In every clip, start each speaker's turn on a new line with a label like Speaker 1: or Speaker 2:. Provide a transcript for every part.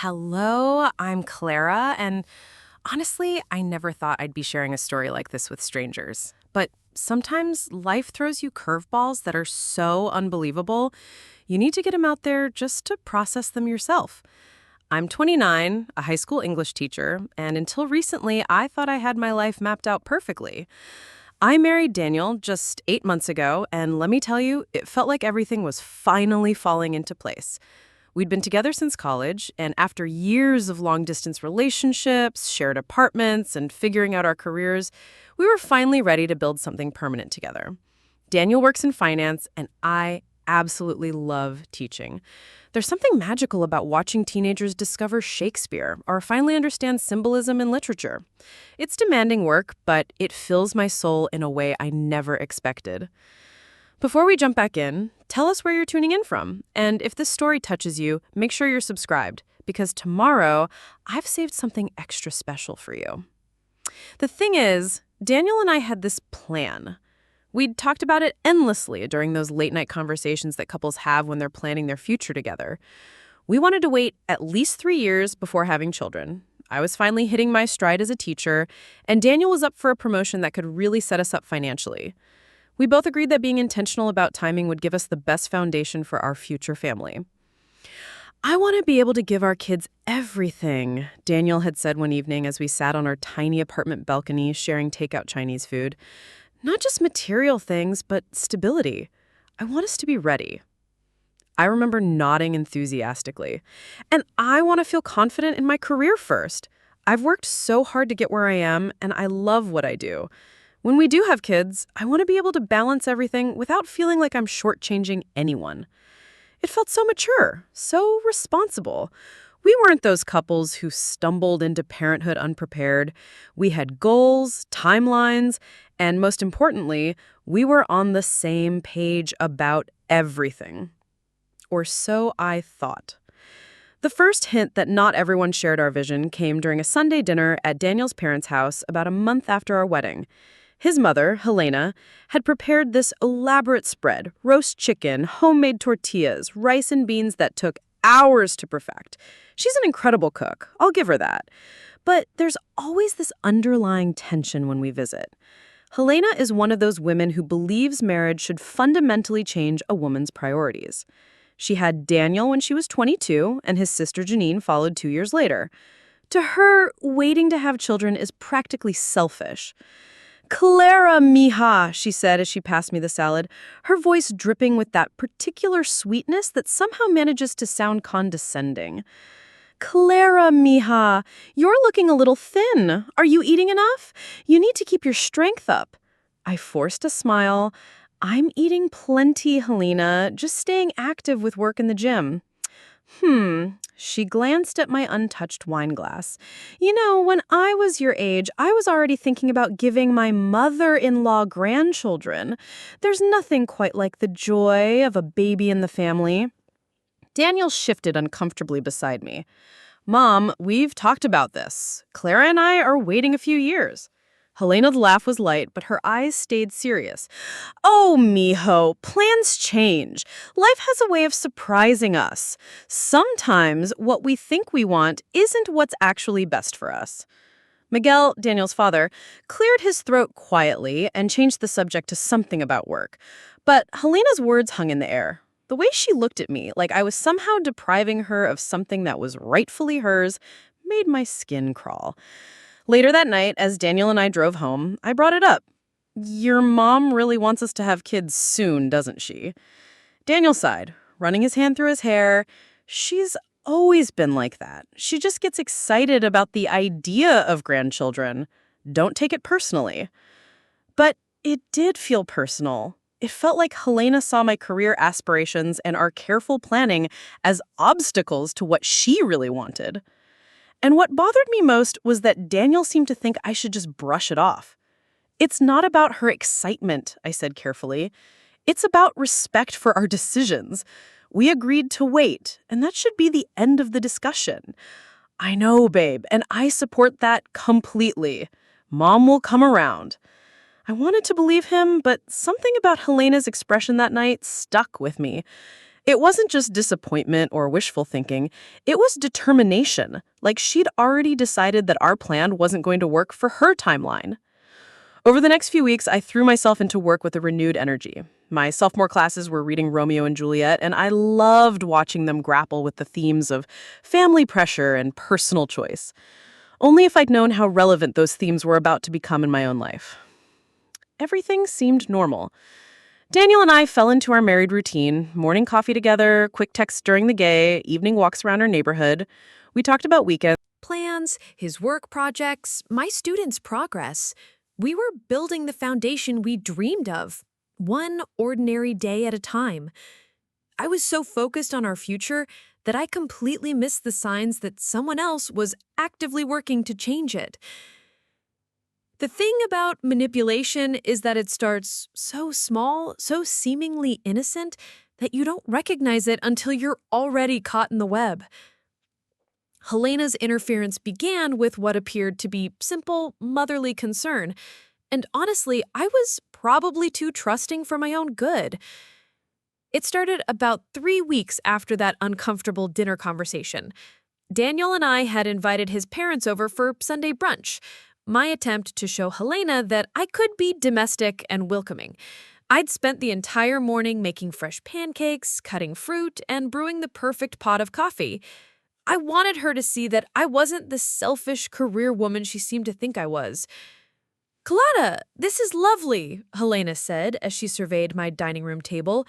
Speaker 1: Hello, I'm Clara, and honestly, I never thought I'd be sharing a story like this with strangers. But sometimes life throws you curveballs that are so unbelievable, you need to get them out there just to process them yourself. I'm 29, a high school English teacher, and until recently, I thought I had my life mapped out perfectly. I married Daniel just 8 months ago, and let me tell you, it felt like everything was finally falling into place. We'd been together since college, and after years of long-distance relationships, shared apartments, and figuring out our careers, we were finally ready to build something permanent together. Daniel works in finance, and I absolutely love teaching. There's something magical about watching teenagers discover Shakespeare or finally understand symbolism in literature. It's demanding work, but it fills my soul in a way I never expected. Before we jump back in, tell us where you're tuning in from. And if this story touches you, make sure you're subscribed, because tomorrow I've saved something extra special for you. The thing is, Daniel and I had this plan. We'd talked about it endlessly during those late-night conversations that couples have when they're planning their future together. We wanted to wait at least 3 years before having children. I was finally hitting my stride as a teacher, and Daniel was up for a promotion that could really set us up financially. We both agreed that being intentional about timing would give us the best foundation for our future family. I want to be able to give our kids everything, Daniel had said one evening as we sat on our tiny apartment balcony sharing takeout Chinese food. Not just material things, but stability. I want us to be ready. I remember nodding enthusiastically. And I want to feel confident in my career first. I've worked so hard to get where I am, and I love what I do. When we do have kids, I want to be able to balance everything without feeling like I'm shortchanging anyone. It felt so mature, so responsible. We weren't those couples who stumbled into parenthood unprepared. We had goals, timelines, and most importantly, we were on the same page about everything. Or so I thought. The first hint that not everyone shared our vision came during a Sunday dinner at Daniel's parents' house about a month after our wedding. His mother, Helena, had prepared this elaborate spread: roast chicken, homemade tortillas, rice and beans that took hours to perfect. She's an incredible cook, I'll give her that. But there's always this underlying tension when we visit. Helena is one of those women who believes marriage should fundamentally change a woman's priorities. She had Daniel when she was 22, and his sister Janine followed 2 years later. To her, waiting to have children is practically selfish. "Clara, mija," she said as she passed me the salad, her voice dripping with that particular sweetness that somehow manages to sound condescending. "Clara, mija, you're looking a little thin. Are you eating enough? You need to keep your strength up." I forced a smile. "I'm eating plenty, Helena, just staying active with work in the gym." She glanced at my untouched wine glass. "You know, when I was your age, I was already thinking about giving my mother-in-law grandchildren. There's nothing quite like the joy of a baby in the family." Daniel shifted uncomfortably beside me. "Mom, we've talked about this. Clara and I are waiting a few years." Helena's laugh was light, but her eyes stayed serious. "Oh, mijo, plans change. Life has a way of surprising us. Sometimes what we think we want isn't what's actually best for us." Miguel, Daniel's father, cleared his throat quietly and changed the subject to something about work. But Helena's words hung in the air. The way she looked at me, like I was somehow depriving her of something that was rightfully hers, made my skin crawl. Later that night, as Daniel and I drove home, I brought it up. "Your mom really wants us to have kids soon, doesn't she?" Daniel sighed, running his hand through his hair. "She's always been like that. She just gets excited about the idea of grandchildren. Don't take it personally." But it did feel personal. It felt like Helena saw my career aspirations and our careful planning as obstacles to what she really wanted. And what bothered me most was that Daniel seemed to think I should just brush it off. "It's not about her excitement," I said carefully. "It's about respect for our decisions. We agreed to wait, and that should be the end of the discussion." "I know, babe, and I support that completely. Mom will come around." I wanted to believe him, but something about Helena's expression that night stuck with me. It wasn't just disappointment or wishful thinking, it was determination. Like she'd already decided that our plan wasn't going to work for her timeline. Over the next few weeks, I threw myself into work with a renewed energy. My sophomore classes were reading Romeo and Juliet, and I loved watching them grapple with the themes of family pressure and personal choice. Only if I'd known how relevant those themes were about to become in my own life. Everything seemed normal. Daniel and I fell into our married routine, morning coffee together, quick texts during the day, evening walks around our neighborhood. We talked about weekends.
Speaker 2: Plans, his work projects, my students' progress. We were building the foundation we dreamed of, one ordinary day at a time. I was so focused on our future that I completely missed the signs that someone else was actively working to change it. The thing about manipulation is that it starts so small, so seemingly innocent, that you don't recognize it until you're already caught in the web. Helena's interference began with what appeared to be simple, motherly concern, and honestly, I was probably too trusting for my own good. It started about 3 weeks after that uncomfortable dinner conversation. Daniel and I had invited his parents over for Sunday brunch, my attempt to show Helena that I could be domestic and welcoming. I'd spent the entire morning making fresh pancakes, cutting fruit, and brewing the perfect pot of coffee. I wanted her to see that I wasn't the selfish career woman she seemed to think I was. "Clara, this is lovely," Helena said as she surveyed my dining room table.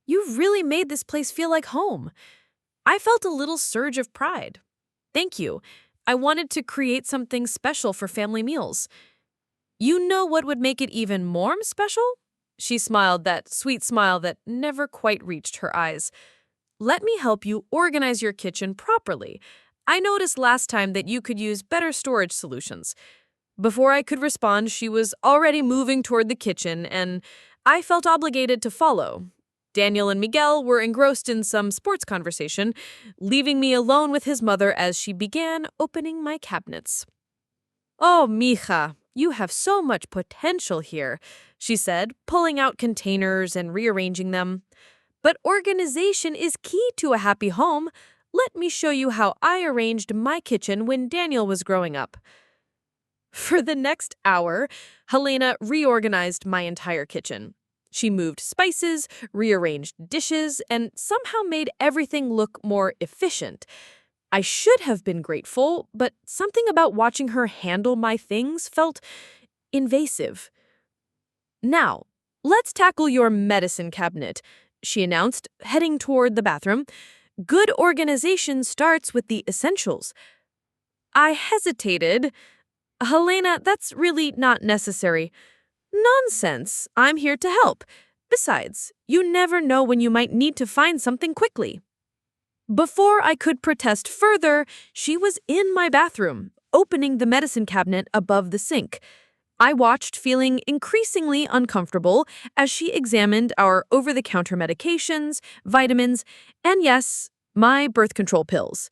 Speaker 2: "You've really made this place feel like home." I felt a little surge of pride. "Thank you. I wanted to create something special for family meals." "You know what would make it even more special?" She smiled, that sweet smile that never quite reached her eyes. "Let me help you organize your kitchen properly. I noticed last time that you could use better storage solutions." Before I could respond, she was already moving toward the kitchen, and I felt obligated to follow. Daniel and Miguel were engrossed in some sports conversation, leaving me alone with his mother as she began opening my cabinets. "Oh, mija, you have so much potential here," she said, pulling out containers and rearranging them. "But organization is key to a happy home. Let me show you how I arranged my kitchen when Daniel was growing up." For the next hour, Helena reorganized my entire kitchen. She moved spices, rearranged dishes, and somehow made everything look more efficient. I should have been grateful, but something about watching her handle my things felt invasive. "Now, let's tackle your medicine cabinet," she announced, heading toward the bathroom. "Good organization starts with the essentials." I hesitated. "Helena, that's really not necessary." "Nonsense. I'm here to help. Besides, you never know when you might need to find something quickly." Before I could protest further, she was in my bathroom, opening the medicine cabinet above the sink. I watched, feeling increasingly uncomfortable as she examined our over-the-counter medications, vitamins, and yes, my birth control pills.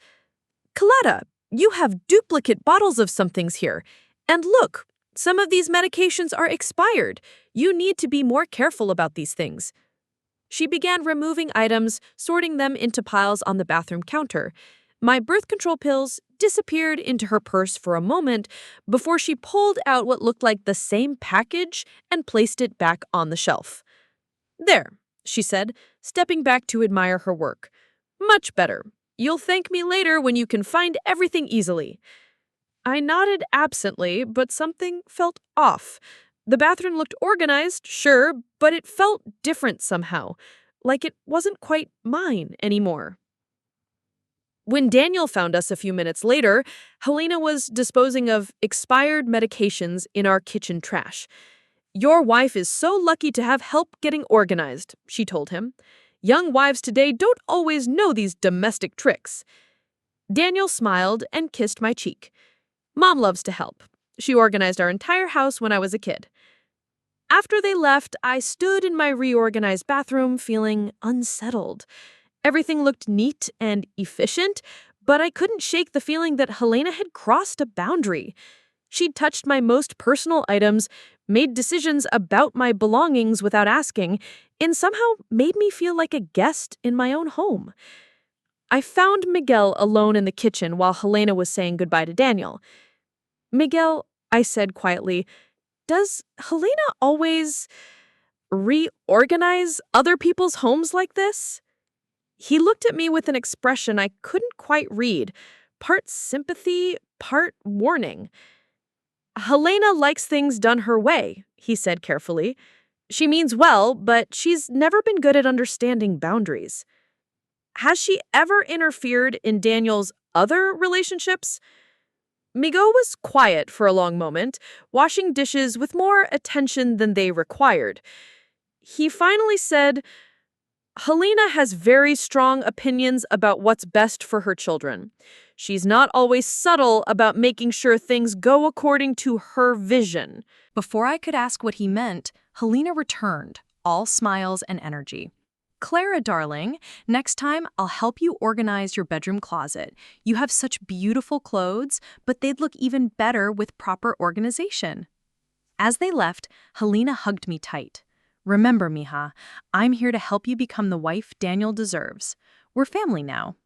Speaker 2: "Clara, you have duplicate bottles of some things here. And look, some of these medications are expired. You need to be more careful about these things." She began removing items, sorting them into piles on the bathroom counter. My birth control pills disappeared into her purse for a moment before she pulled out what looked like the same package and placed it back on the shelf. "There," she said, stepping back to admire her work. "Much better. You'll thank me later when you can find everything easily." I nodded absently, but something felt off. The bathroom looked organized, sure, but it felt different somehow, like it wasn't quite mine anymore. When Daniel found us a few minutes later, Helena was disposing of expired medications in our kitchen trash. "Your wife is so lucky to have help getting organized," she told him. "Young wives today don't always know these domestic tricks." Daniel smiled and kissed my cheek. "Mom loves to help. She organized our entire house when I was a kid." After they left, I stood in my reorganized bathroom feeling unsettled. Everything looked neat and efficient, but I couldn't shake the feeling that Helena had crossed a boundary. She'd touched my most personal items, made decisions about my belongings without asking, and somehow made me feel like a guest in my own home. I found Miguel alone in the kitchen while Helena was saying goodbye to Daniel. Miguel, I said quietly, does Helena always reorganize other people's homes like this? He looked at me with an expression I couldn't quite read, part sympathy, part warning. Helena likes things done her way, he said carefully. She means well, but she's never been good at understanding boundaries. Has she ever interfered in Daniel's other relationships? Miguel was quiet for a long moment, washing dishes with more attention than they required. He finally said, Helena has very strong opinions about what's best for her children. She's not always subtle about making sure things go according to her vision.
Speaker 1: Before I could ask what he meant, Helena returned, all smiles and energy. Clara, darling, next time I'll help you organize your bedroom closet. You have such beautiful clothes, but they'd look even better with proper organization. As they left, Helena hugged me tight. Remember, mija, I'm here to help you become the wife Daniel deserves. We're family now.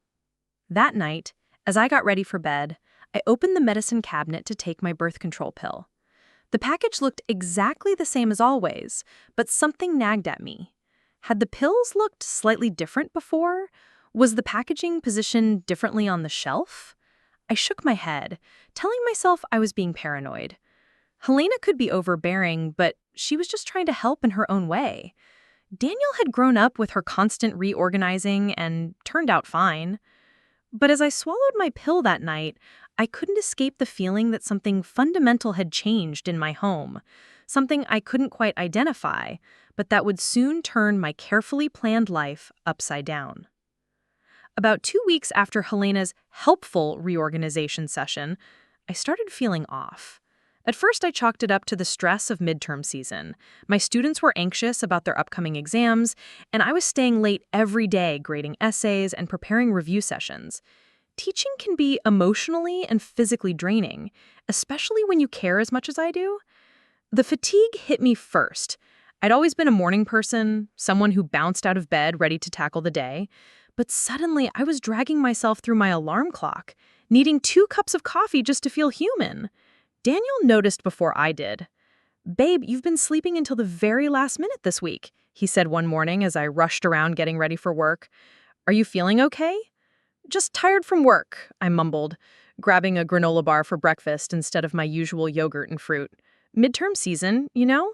Speaker 1: That night, as I got ready for bed, I opened the medicine cabinet to take my birth control pill. The package looked exactly the same as always, but something nagged at me. Had the pills looked slightly different before? Was the packaging positioned differently on the shelf? I shook my head, telling myself I was being paranoid. Helena could be overbearing, but she was just trying to help in her own way. Daniel had grown up with her constant reorganizing and turned out fine. But as I swallowed my pill that night, I couldn't escape the feeling that something fundamental had changed in my home, something I couldn't quite identify, but that would soon turn my carefully planned life upside down. About 2 weeks after Helena's helpful reorganization session, I started feeling off. At first, I chalked it up to the stress of midterm season. My students were anxious about their upcoming exams, and I was staying late every day grading essays and preparing review sessions. Teaching can be emotionally and physically draining, especially when you care as much as I do. The fatigue hit me first. I'd always been a morning person, someone who bounced out of bed ready to tackle the day. But suddenly, I was dragging myself through my alarm clock, needing 2 cups of coffee just to feel human. Daniel noticed before I did. Babe, you've been sleeping until the very last minute this week, he said one morning as I rushed around getting ready for work. Are you feeling okay? Just tired from work, I mumbled, grabbing a granola bar for breakfast instead of my usual yogurt and fruit. Midterm season, you know?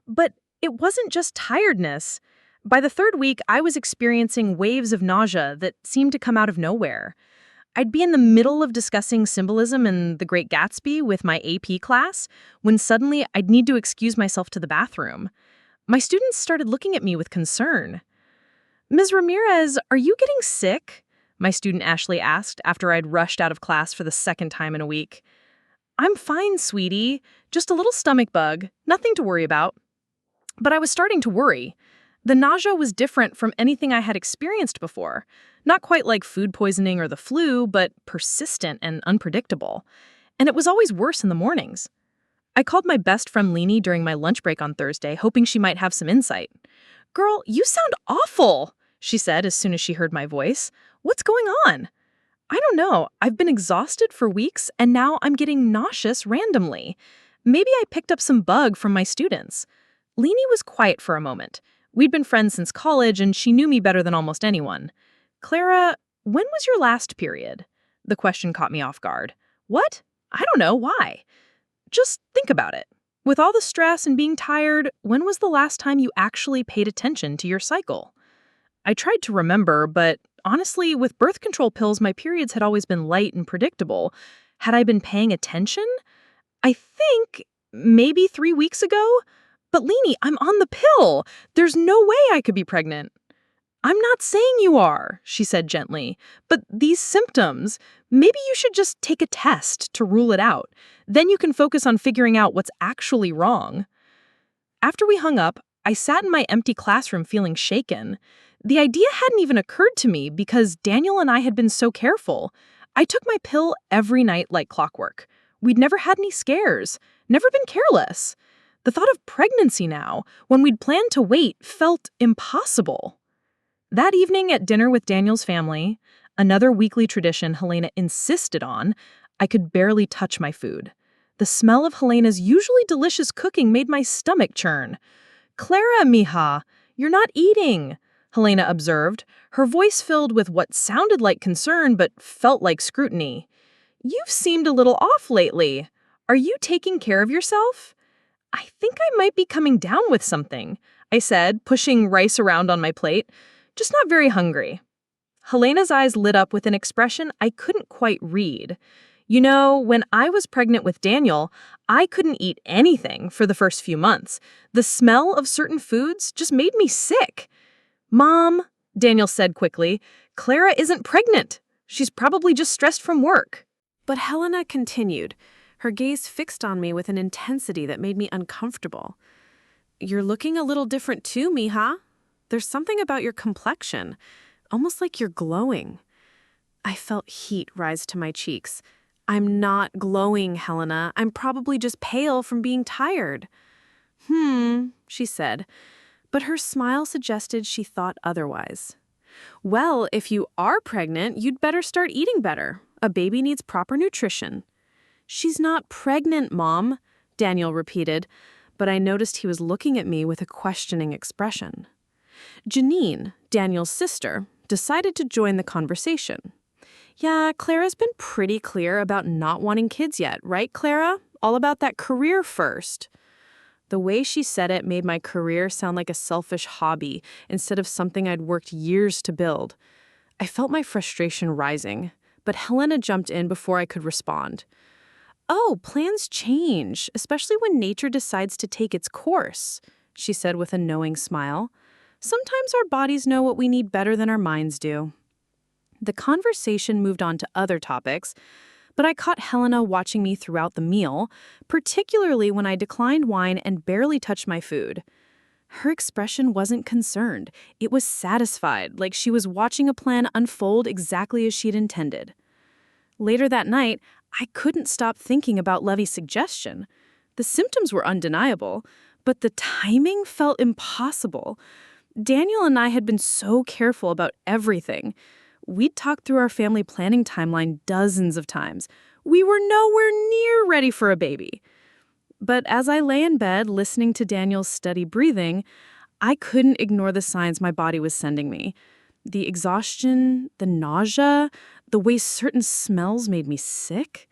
Speaker 1: But it wasn't just tiredness. By the 3rd week, I was experiencing waves of nausea that seemed to come out of nowhere. I'd be in the middle of discussing symbolism in The Great Gatsby with my AP class when suddenly I'd need to excuse myself to the bathroom. My students started looking at me with concern. Ms. Ramirez, are you getting sick? My student Ashley asked after I'd rushed out of class for the 2nd time in a week. I'm fine, sweetie. Just a little stomach bug. Nothing to worry about. But I was starting to worry. The nausea was different from anything I had experienced before. Not quite like food poisoning or the flu, but persistent and unpredictable. And it was always worse in the mornings. I called my best friend Leanie during my lunch break on Thursday, hoping she might have some insight. Girl, you sound awful, she said as soon as she heard my voice. What's going on? I don't know. I've been exhausted for weeks, and now I'm getting nauseous randomly. Maybe I picked up some bug from my students. Leanie was quiet for a moment. We'd been friends since college, and she knew me better than almost anyone. Clara, when was your last period? The question caught me off guard. What? I don't know. Why? Just think about it. With all the stress and being tired, when was the last time you actually paid attention to your cycle? I tried to remember, but honestly, with birth control pills, my periods had always been light and predictable. Had I been paying attention? I think maybe 3 weeks ago? But Leanie, I'm on the pill. There's no way I could be pregnant. I'm not saying you are, she said gently, but these symptoms, maybe you should just take a test to rule it out. Then you can focus on figuring out what's actually wrong. After we hung up, I sat in my empty classroom feeling shaken. The idea hadn't even occurred to me because Daniel and I had been so careful. I took my pill every night like clockwork. We'd never had any scares, never been careless.
Speaker 3: The thought of pregnancy now, when we'd planned to wait, felt impossible. That evening at dinner with Daniel's family, another weekly tradition Helena insisted on, I could barely touch my food. The smell of Helena's usually delicious cooking made my stomach churn. "Clara, mija, you're not eating," Helena observed, her voice filled with what sounded like concern but felt like scrutiny. "You've seemed a little off lately. Are you taking care of yourself?" "I think I might be coming down with something," I said, pushing rice around on my plate. "Just not very hungry." Helena's eyes lit up with an expression I couldn't quite read. You know, when I was pregnant with Daniel, I couldn't eat anything for the first few months. The smell of certain foods just made me sick. "Mom," Daniel said quickly, "Clara isn't pregnant. She's probably just stressed from work."
Speaker 1: But Helena continued, her gaze fixed on me with an intensity that made me uncomfortable. "You're looking a little different too, mija. There's something about your complexion, almost like you're glowing." I felt heat rise to my cheeks. "I'm not glowing, Helena. I'm probably just pale from being tired." She said, but her smile suggested she thought otherwise. "Well, if you are pregnant, you'd better start eating better. A baby needs proper nutrition." "She's not pregnant, Mom," Daniel repeated, but I noticed he was looking at me with a questioning expression. Janine, Daniel's sister, decided to join the conversation. "Yeah, Clara's been pretty clear about not wanting kids yet, right, Clara? All about that career first." The way she said it made my career sound like a selfish hobby instead of something I'd worked years to build. I felt my frustration rising, but Helena jumped in before I could respond. "Oh, plans change, especially when nature decides to take its course," she said with a knowing smile. "Sometimes our bodies know what we need better than our minds do." The conversation moved on to other topics, but I caught Helena watching me throughout the meal, particularly when I declined wine and barely touched my food. Her expression wasn't concerned. It was satisfied, like she was watching a plan unfold exactly as she'd intended. Later that night, I couldn't stop thinking about Levy's suggestion. The symptoms were undeniable, but the timing felt impossible. Daniel and I had been so careful about everything. We'd talked through our family planning timeline dozens of times. We were nowhere near ready for a baby. But as I lay in bed listening to Daniel's steady breathing, I couldn't ignore the signs my body was sending me. The exhaustion, the nausea, the way certain smells made me sick.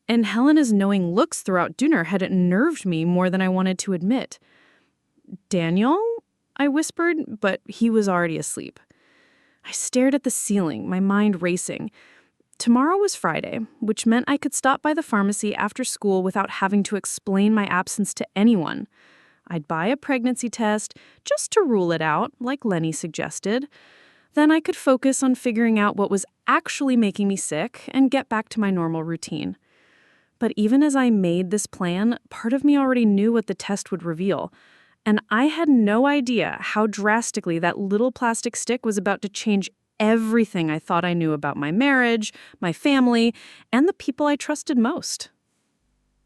Speaker 1: And Helena's knowing looks throughout dinner had unnerved me more than I wanted to admit. "Daniel?" I whispered, but he was already asleep. I stared at the ceiling, my mind racing. Tomorrow was Friday, which meant I could stop by the pharmacy after school without having to explain my absence to anyone. I'd buy a pregnancy test just to rule it out, like Lenny suggested. Then I could focus on figuring out what was actually making me sick and get back to my normal routine. But even as I made this plan, part of me already knew what the test would reveal. And I had no idea how drastically that little plastic stick was about to change everything I thought I knew about my marriage, my family, and the people I trusted most.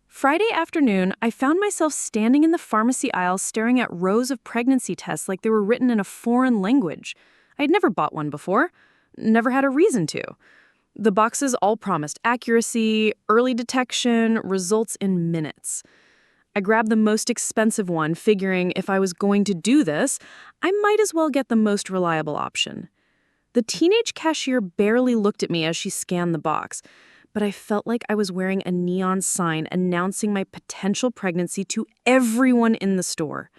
Speaker 1: Friday afternoon, I found myself standing in the pharmacy aisle staring at rows of pregnancy tests like they were written in a foreign language. I'd never bought one before, never had a reason to. The boxes all promised accuracy, early detection, results in minutes. I grabbed the most expensive one, figuring if I was going to do this, I might as well get the most reliable option. The teenage cashier barely looked at me as she scanned the box, but I felt like I was wearing a neon sign announcing my potential pregnancy to everyone in the store.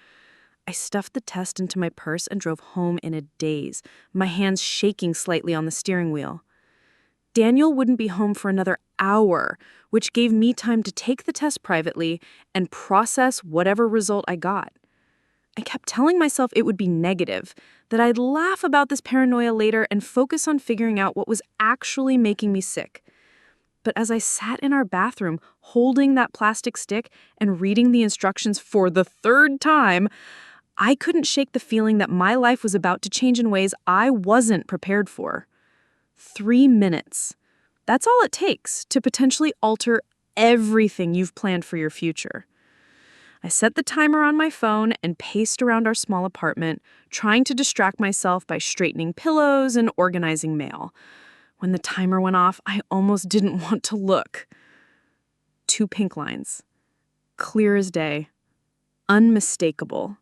Speaker 1: I stuffed the test into my purse and drove home in a daze, my hands shaking slightly on the steering wheel. Daniel wouldn't be home for another hour, which gave me time to take the test privately and process whatever result I got. I kept telling myself it would be negative, that I'd laugh about this paranoia later and focus on figuring out what was actually making me sick. But as I sat in our bathroom holding that plastic stick and reading the instructions for the third time, I couldn't shake the feeling that my life was about to change in ways I wasn't prepared for. 3 minutes. That's all it takes to potentially alter everything you've planned for your future. I set the timer on my phone and paced around our small apartment, trying to distract myself by straightening pillows and organizing mail. When the timer went off, I almost didn't want to look. 2 pink lines. Clear as day. Unmistakable.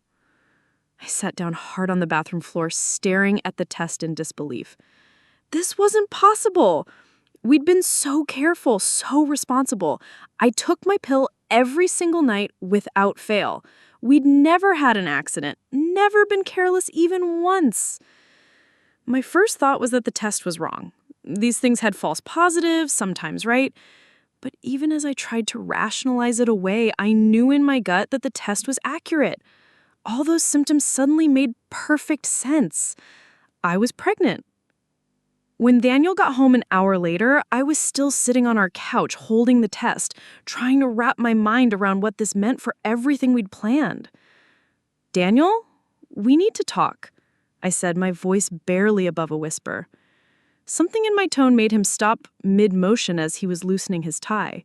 Speaker 1: I sat down hard on the bathroom floor, staring at the test in disbelief. This wasn't possible. We'd been so careful, so responsible. I took my pill every single night without fail. We'd never had an accident, never been careless even once. My first thought was that the test was wrong. These things had false positives, sometimes right. But even as I tried to rationalize it away, I knew in my gut that the test was accurate. All those symptoms suddenly made perfect sense. I was pregnant. When Daniel got home an hour later, I was still sitting on our couch holding the test, trying to wrap my mind around what this meant for everything we'd planned. "Daniel, we need to talk," I said, my voice barely above a whisper. Something in my tone made him stop mid-motion as he was loosening his tie.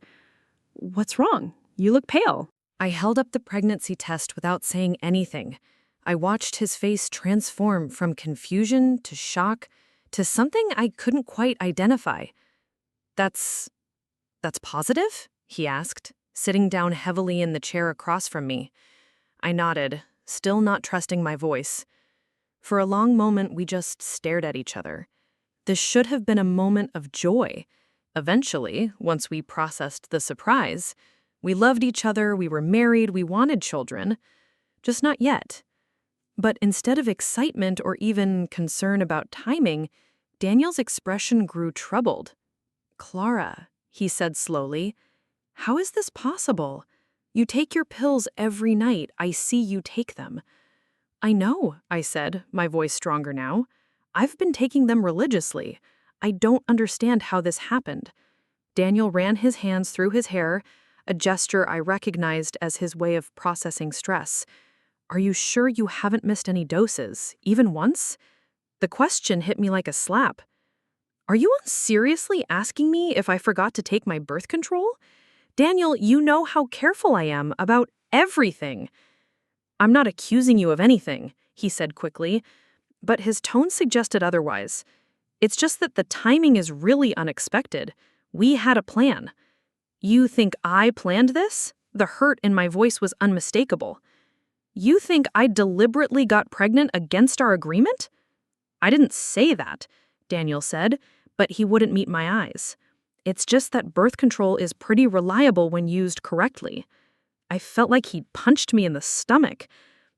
Speaker 1: "What's wrong? You look pale."
Speaker 2: I held up the pregnancy test without saying anything. I watched his face transform from confusion to shock to something I couldn't quite identify. That's positive?" he asked, sitting down heavily in the chair across from me. I nodded, still not trusting my voice. For a long moment, we just stared at each other. This should have been a moment of joy. Eventually, once we processed the surprise, we loved each other, we were married, we wanted children. Just not yet. But instead of excitement or even concern about timing, Daniel's expression grew troubled. "Clara," he said slowly, "how is this possible? You take your pills every night. I see you take them." "I know," I said, my voice stronger now. "I've been taking them religiously. I don't understand how this happened." Daniel ran his hands through his hair, a gesture I recognized as his way of processing stress. "Are you sure you haven't missed any doses, even once?" The question hit me like a slap. "Are you seriously asking me if I forgot to take my birth control? Daniel, you know how careful I am about everything." "I'm not accusing you of anything," he said quickly, but his tone suggested otherwise. "It's just that the timing is really unexpected. We had a plan." "You think I planned this?" The hurt in my voice was unmistakable. "You think I deliberately got pregnant against our agreement?" "I didn't say that," Daniel said, but he wouldn't meet my eyes. "It's just that birth control is pretty reliable when used correctly." I felt like he'd punched me in the stomach.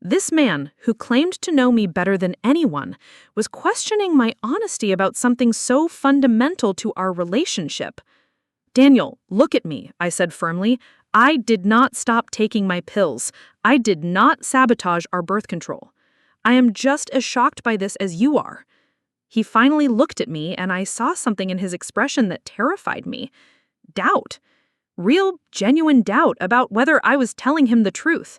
Speaker 2: This man, who claimed to know me better than anyone, was questioning my honesty about something so fundamental to our relationship. "Daniel, look at me," I said firmly. "I did not stop taking my pills. I did not sabotage our birth control. I am just as shocked by this as you are." He finally looked at me, and I saw something in his expression that terrified me. Doubt. Real, genuine doubt about whether I was telling him the truth.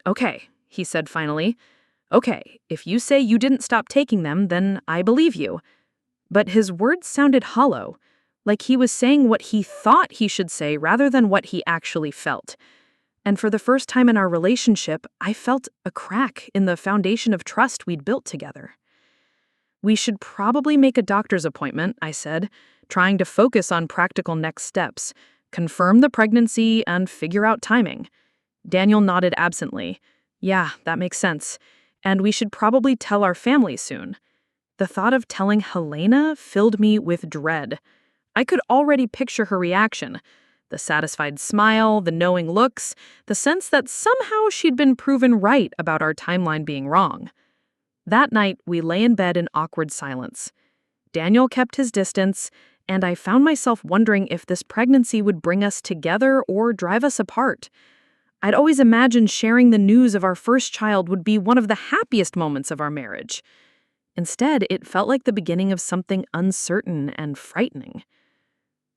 Speaker 2: "Okay," he said finally. "Okay, if you say you didn't stop taking them, then I believe you." But his words sounded hollow, like he was saying what he thought he should say rather than what he actually felt. And for the first time in our relationship, I felt a crack in the foundation of trust we'd built together. "We should probably make a doctor's appointment," I said, trying to focus on practical next steps, confirm the pregnancy, and figure out timing. Daniel nodded absently. "Yeah, that makes sense. And we should probably tell our family soon." The thought of telling Helena filled me with dread. I could already picture her reaction. The satisfied smile, the knowing looks, the sense that somehow she'd been proven right about our timeline being wrong. That night, we lay in bed in awkward silence. Daniel kept his distance, and I found myself wondering if this pregnancy would bring us together or drive us apart. I'd always imagined sharing the news of our first child would be one of the happiest moments of our marriage. Instead, it felt like the beginning of something uncertain and frightening.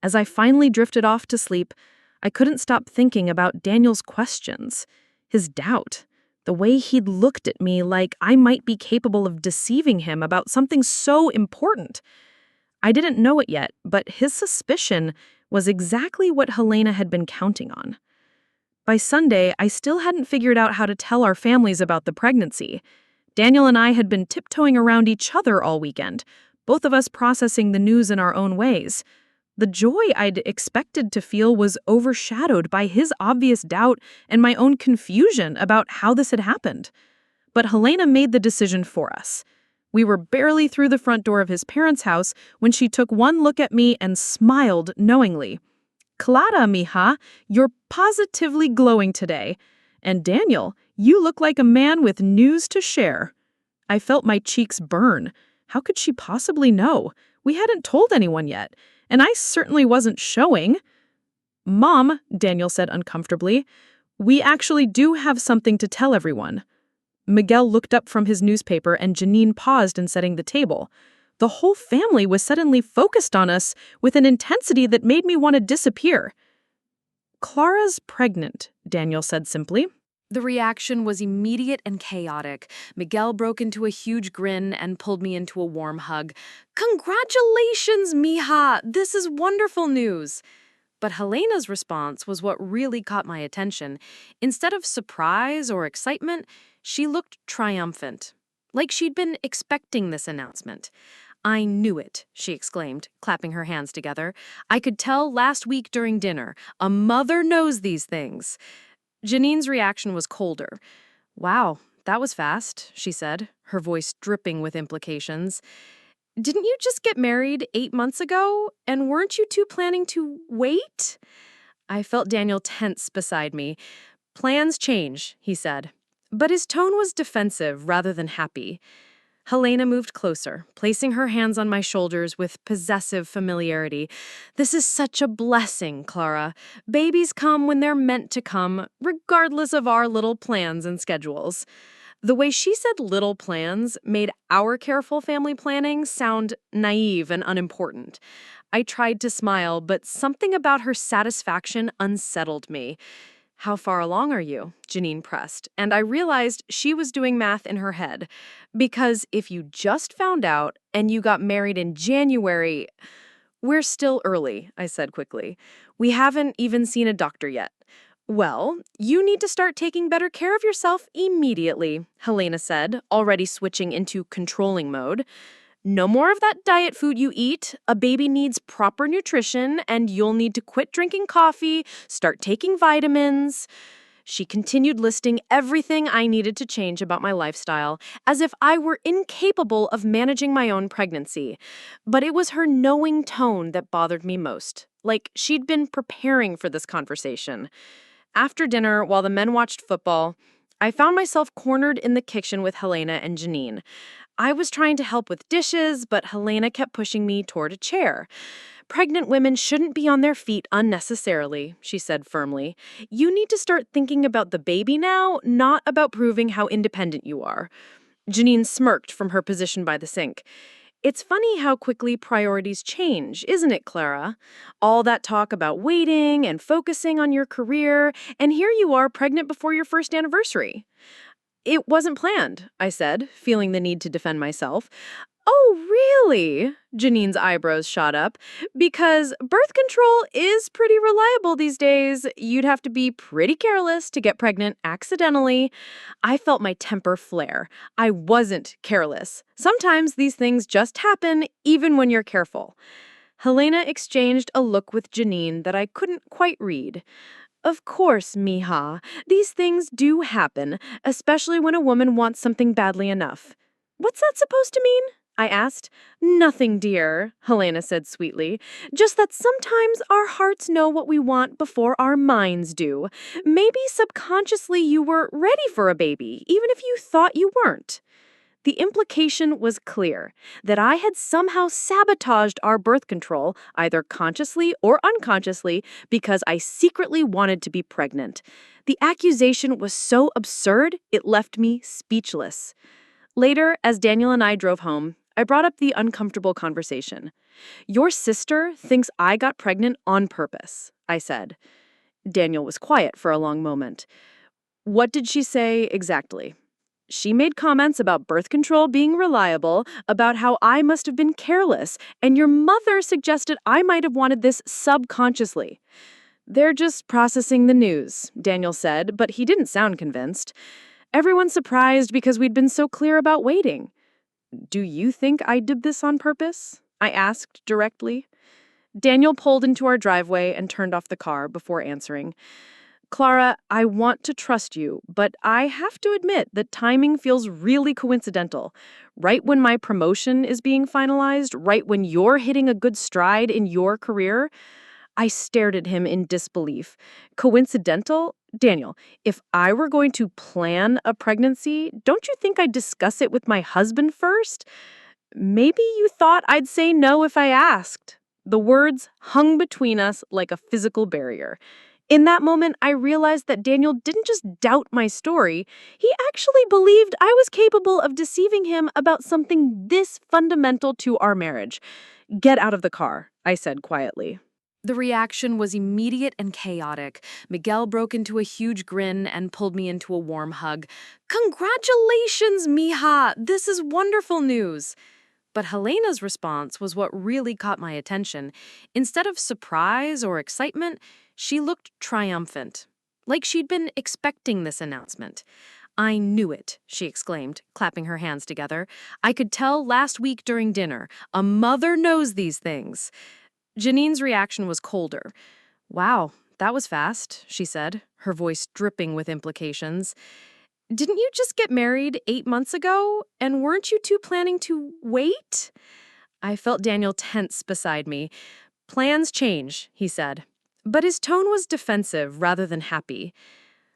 Speaker 2: As I finally drifted off to sleep, I couldn't stop thinking about Daniel's questions, his doubt, the way he'd looked at me like I might be capable of deceiving him about something so important. I didn't know it yet, but his suspicion was exactly what Helena had been counting on.
Speaker 3: By Sunday, I still hadn't figured out how to tell our families about the pregnancy. Daniel and I had been tiptoeing around each other all weekend, both of us processing the news in our own ways. The joy I'd expected to feel was overshadowed by his obvious doubt and my own confusion about how this had happened. But Helena made the decision for us. We were barely through the front door of his parents' house when she took one look at me and smiled knowingly. Clara, mija, you're positively glowing today. And Daniel, you look like a man with news to share. I felt my cheeks burn. How could she possibly know? We hadn't told anyone yet, and I certainly wasn't showing. Mom, Daniel said uncomfortably, we actually do have something to tell everyone. Miguel looked up from his newspaper and Janine paused in setting the table. The whole family was suddenly focused on us with an intensity that made me want to disappear. Clara's pregnant, Daniel said simply.
Speaker 1: The reaction was immediate and chaotic. Miguel broke into a huge grin and pulled me into a warm hug. Congratulations, mija! This is wonderful news! But Helena's response was what really caught my attention. Instead of surprise or excitement, she looked triumphant, like she'd been expecting this announcement. I knew it, she exclaimed, clapping her hands together. I could tell last week during dinner. A mother knows these things. Janine's reaction was colder. Wow, that was fast, she said, her voice dripping with implications. Didn't you just get married 8 months ago? And weren't you two planning to wait? I felt Daniel tense beside me. Plans change, he said. But his tone was defensive rather than happy. Helena moved closer, placing her hands on my shoulders with possessive familiarity. This is such a blessing, Clara. Babies come when they're meant to come, regardless of our little plans and schedules. The way she said little plans made our careful family planning sound naive and unimportant. I tried to smile, but something about her satisfaction unsettled me. How far along are you? Janine pressed, and I realized she was doing math in her head. Because if you just found out and you got married in January, we're still early, I said quickly. We haven't even seen a doctor yet. Well, you need to start taking better care of yourself immediately, Helena said, already switching into controlling mode. No more of that diet food you eat. A baby needs proper nutrition, and you'll need to quit drinking coffee, start taking vitamins. She continued listing everything I needed to change about my lifestyle, as if I were incapable of managing my own pregnancy. But it was her knowing tone that bothered me most, like she'd been preparing for this conversation. After dinner, while the men watched football, I found myself cornered in the kitchen with Helena and Janine. I was trying to help with dishes, but Helena kept pushing me toward a chair. Pregnant women shouldn't be on their feet unnecessarily, she said firmly. You need to start thinking about the baby now, not about proving how independent you are. Janine smirked from her position by the sink. It's funny how quickly priorities change, isn't it, Clara? All that talk about waiting and focusing on your career, and here you are pregnant before your first anniversary. It wasn't planned, I said, feeling the need to defend myself. Oh, really? Janine's eyebrows shot up. Because birth control is pretty reliable these days. You'd have to be pretty careless to get pregnant accidentally. I felt my temper flare. I wasn't careless. Sometimes these things just happen, even when you're careful. Helena exchanged a look with Janine that I couldn't quite read. Of course, mija. These things do happen, especially when a woman wants something badly enough. What's that supposed to mean? I asked. Nothing, dear, Helena said sweetly. Just that sometimes our hearts know what we want before our minds do. Maybe subconsciously you were ready for a baby, even if you thought you weren't. The implication was clear, that I had somehow sabotaged our birth control, either consciously or unconsciously, because I secretly wanted to be pregnant. The accusation was so absurd, it left me speechless. Later, as Daniel and I drove home, I brought up the uncomfortable conversation. Your sister thinks I got pregnant on purpose, I said. Daniel was quiet for a long moment. What did she say exactly? She made comments about birth control being reliable, about how I must have been careless, and your mother suggested I might have wanted this subconsciously. They're just processing the news, Daniel said, but he didn't sound convinced. Everyone's surprised because we'd been so clear about waiting. Do you think I did this on purpose? I asked directly. Daniel pulled into our driveway and turned off the car before answering. Clara, I want to trust you, but I have to admit that timing feels really coincidental. Right when my promotion is being finalized, right when you're hitting a good stride in your career, I stared at him in disbelief. Coincidental? Daniel, if I were going to plan a pregnancy, don't you think I'd discuss it with my husband first? Maybe you thought I'd say no if I asked. The words hung between us like a physical barrier. In that moment, I realized that Daniel didn't just doubt my story, he actually believed I was capable of deceiving him about something this fundamental to our marriage. Get out of the car, I said quietly. The reaction was immediate and chaotic. Miguel broke into a huge grin and pulled me into a warm hug. Congratulations, mija! This is wonderful news! But Helena's response was what really caught my attention. Instead of surprise or excitement, she looked triumphant, like she'd been expecting this announcement. I knew it, she exclaimed, clapping her hands together. I could tell last week during dinner. A mother knows these things. Janine's reaction was colder. Wow, that was fast, she said, her voice dripping with implications. Didn't you just get married 8 months ago? And weren't you two planning to wait? I felt Daniel tense beside me. Plans change, he said. But his tone was defensive rather than happy.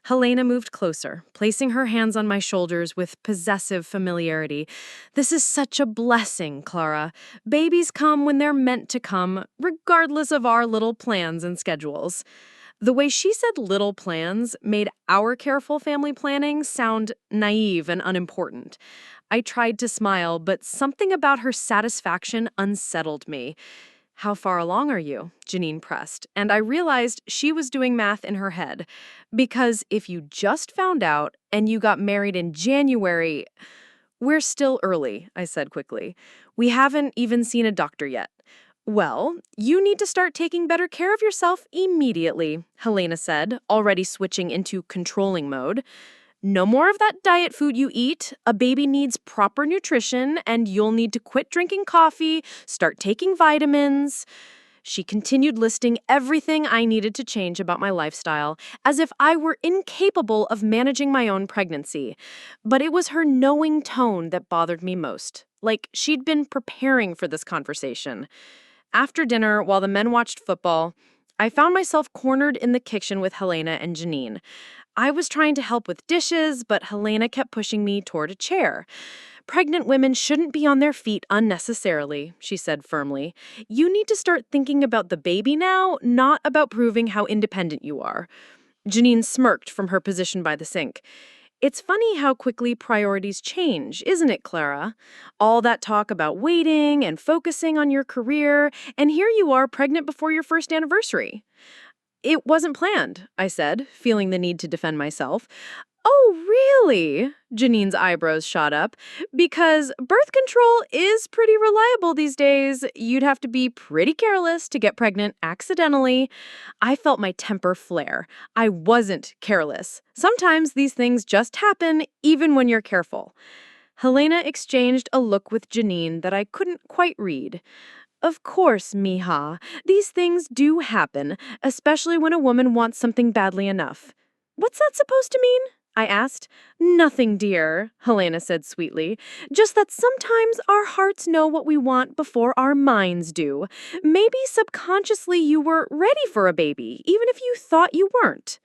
Speaker 1: Helena moved closer, placing her hands on my shoulders with possessive familiarity. This is such a blessing, Clara. Babies come when they're meant to come, regardless of our little plans and schedules. The way she said little plans made our careful family planning sound naive and unimportant. I tried to smile, but something about her satisfaction unsettled me. How far along are you? Janine pressed, and I realized she was doing math in her head. Because if you just found out and you got married in January, we're still early, I said quickly. We haven't even seen a doctor yet. Well, you need to start taking better care of yourself immediately, Helena said, already switching into controlling mode. No more of that diet food you eat. A baby needs proper nutrition, and you'll need to quit drinking coffee, start taking vitamins. She continued listing everything I needed to change about my lifestyle, as if I were incapable of managing my own pregnancy. But it was her knowing tone that bothered me most, like she'd been preparing for this conversation. After dinner, while the men watched football, I found myself cornered in the kitchen with Helena and Janine. I was trying to help with dishes, but Helena kept pushing me toward a chair. Pregnant women shouldn't be on their feet unnecessarily, she said firmly. You need to start thinking about the baby now, not about proving how independent you are. Janine smirked from her position by the sink. It's funny how quickly priorities change, isn't it, Clara? All that talk about waiting and focusing on your career, and here you are pregnant before your first anniversary. It wasn't planned, I said, feeling the need to defend myself. Oh, really? Janine's eyebrows shot up. Because birth control is pretty reliable these days. You'd have to be pretty careless to get pregnant accidentally. I felt my temper flare. I wasn't careless. Sometimes these things just happen, even when you're careful. Helena exchanged a look with Janine that I couldn't quite read. Of course, mija. These things do happen, especially when a woman wants something badly enough. What's that supposed to mean? I asked. Nothing, dear, Helena said sweetly. Just that sometimes our hearts know what we want before our minds do. Maybe subconsciously you were ready for a baby, even if you thought you weren't.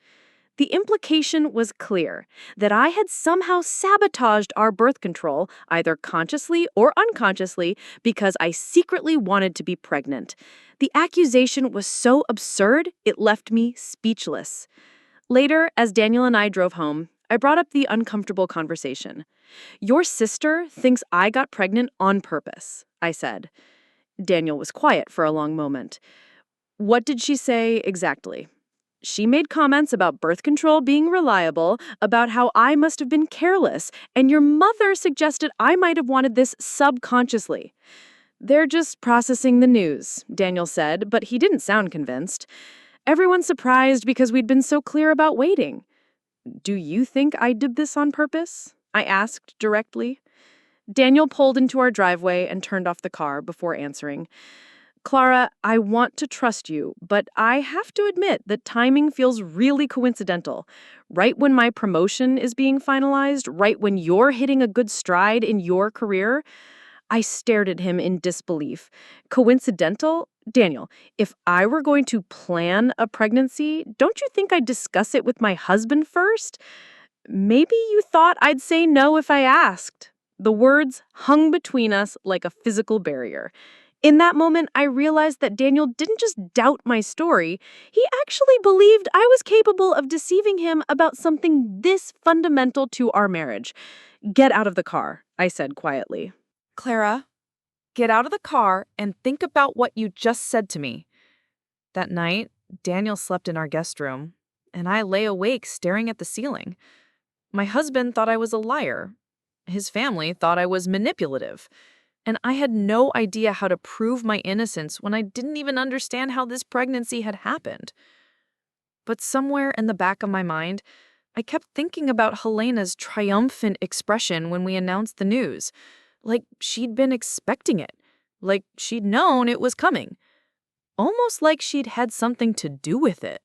Speaker 1: The implication was clear, that I had somehow sabotaged our birth control, either consciously or unconsciously, because I secretly wanted to be pregnant. The accusation was so absurd, it left me speechless. Later, as Daniel and I drove home, I brought up the uncomfortable conversation. Your sister thinks I got pregnant on purpose, I said. Daniel was quiet for a long moment. What did she say exactly? She made comments about birth control being reliable, about how I must have been careless, and your mother suggested I might have wanted this subconsciously. They're just processing the news, Daniel said, but he didn't sound convinced. Everyone's surprised because we'd been so clear about waiting. Do you think I did this on purpose? I asked directly. Daniel pulled into our driveway and turned off the car before answering. Clara, I want to trust you, but I have to admit that timing feels really coincidental. Right when my promotion is being finalized, right when you're hitting a good stride in your career, I stared at him in disbelief. Coincidental? Daniel, if I were going to plan a pregnancy, don't you think I'd discuss it with my husband first? Maybe you thought I'd say no if I asked. The words hung between us like a physical barrier. In that moment, I realized that Daniel didn't just doubt my story, he actually believed I was capable of deceiving him about something this fundamental to our marriage. Get out of the car, I said quietly.
Speaker 3: Clara, get out of the car and think about what you just said to me. That night, Daniel slept in our guest room, and I lay awake staring at the ceiling. My husband thought I was a liar. His family thought I was manipulative. And I had no idea how to prove my innocence when I didn't even understand how this pregnancy had happened. But somewhere in the back of my mind, I kept thinking about Helena's triumphant expression when we announced the news. Like she'd been expecting it. Like she'd known it was coming. Almost like she'd had something to do with it.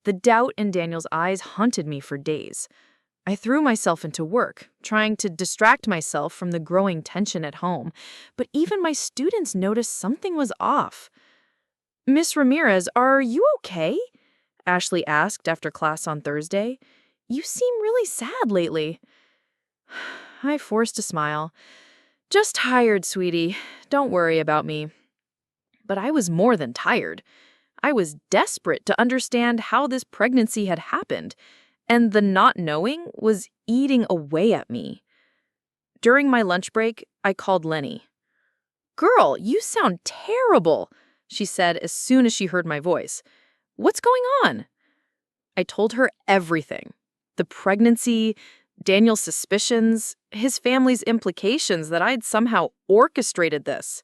Speaker 3: The doubt in Daniel's eyes haunted me for days. I threw myself into work, trying to distract myself from the growing tension at home, but even my students noticed something was off. "Miss Ramirez, are you okay?" Ashley asked after class on Thursday. "You seem really sad lately." I forced a smile. "Just tired, sweetie. Don't worry about me." But I was more than tired. I was desperate to understand how this pregnancy had happened. And the not knowing was eating away at me. During my lunch break, I called Lenny. "Girl, you sound terrible," she said as soon as she heard my voice. "What's going on?" I told her everything. The pregnancy, Daniel's suspicions, his family's implications that I'd somehow orchestrated this.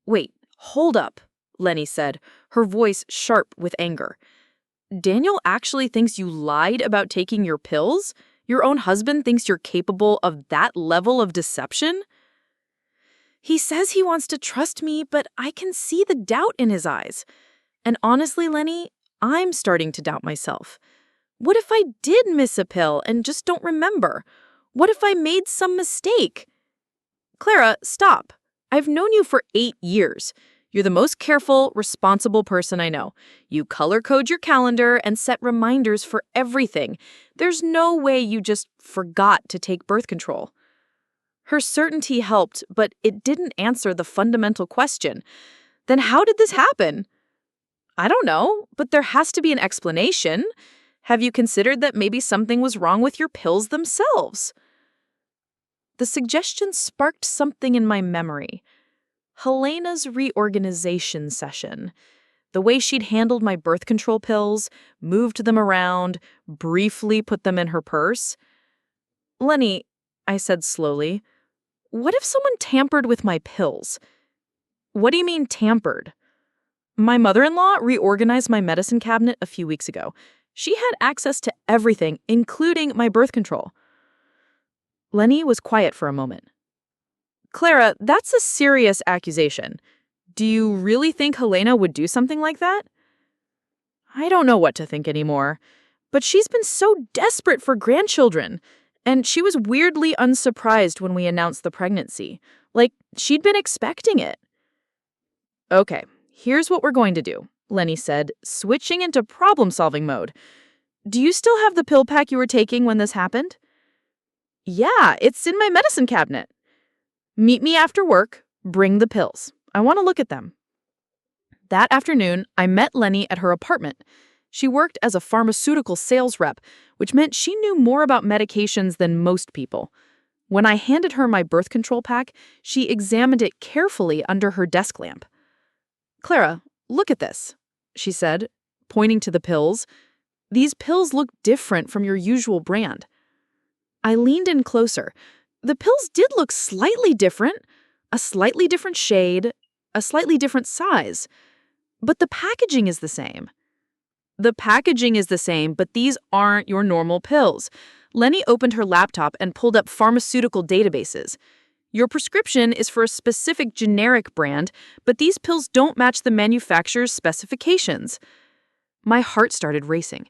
Speaker 3: "Wait, hold up," Lenny said, her voice sharp with anger. "Daniel actually thinks you lied about taking your pills? Your own husband thinks you're capable of that level of deception?" "He says he wants to trust me, but I can see the doubt in his eyes. And honestly, Lenny, I'm starting to doubt myself. What if I did miss a pill and just don't remember? What if I made some mistake?" "Clara, stop. I've known you for 8 years. You're the most careful, responsible person I know. You color code your calendar and set reminders for everything. There's no way you just forgot to take birth control." Her certainty helped, but it didn't answer the fundamental question. Then how did this happen? "I don't know, but there has to be an explanation. Have you considered that maybe something was wrong with your pills themselves?" The suggestion sparked something in my memory. Helena's reorganization session. The way she'd handled my birth control pills, moved them around, briefly put them in her purse. "Lenny," I said slowly, "what if someone tampered with my pills?" "What do you mean tampered?" "My mother-in-law reorganized my medicine cabinet a few weeks ago. She had access to everything, including my birth control." Lenny was quiet for a moment. "Clara, that's a serious accusation. Do you really think Helena would do something like that?" "I don't know what to think anymore. But she's been so desperate for grandchildren. And she was weirdly unsurprised when we announced the pregnancy. Like, she'd been expecting it." "Okay, here's what we're going to do," Lenny said, switching into problem-solving mode. "Do you still have the pill pack you were taking when this happened?" "Yeah, it's in my medicine cabinet." "Meet me after work. Bring the pills. I want to look at them." That afternoon, I met Lenny at her apartment. She worked as a pharmaceutical sales rep, which meant she knew more about medications than most people. When I handed her my birth control pack, she examined it carefully under her desk lamp. "Clara, look at this," she said, pointing to the pills. "These pills look different from your usual brand." I leaned in closer. The pills did look slightly different, a slightly different shade, a slightly different size. But the packaging is the same. The packaging is the same, but these aren't your normal pills. Lenny opened her laptop and pulled up pharmaceutical databases. Your prescription is for a specific generic brand, but these pills don't match the manufacturer's specifications. My heart started racing.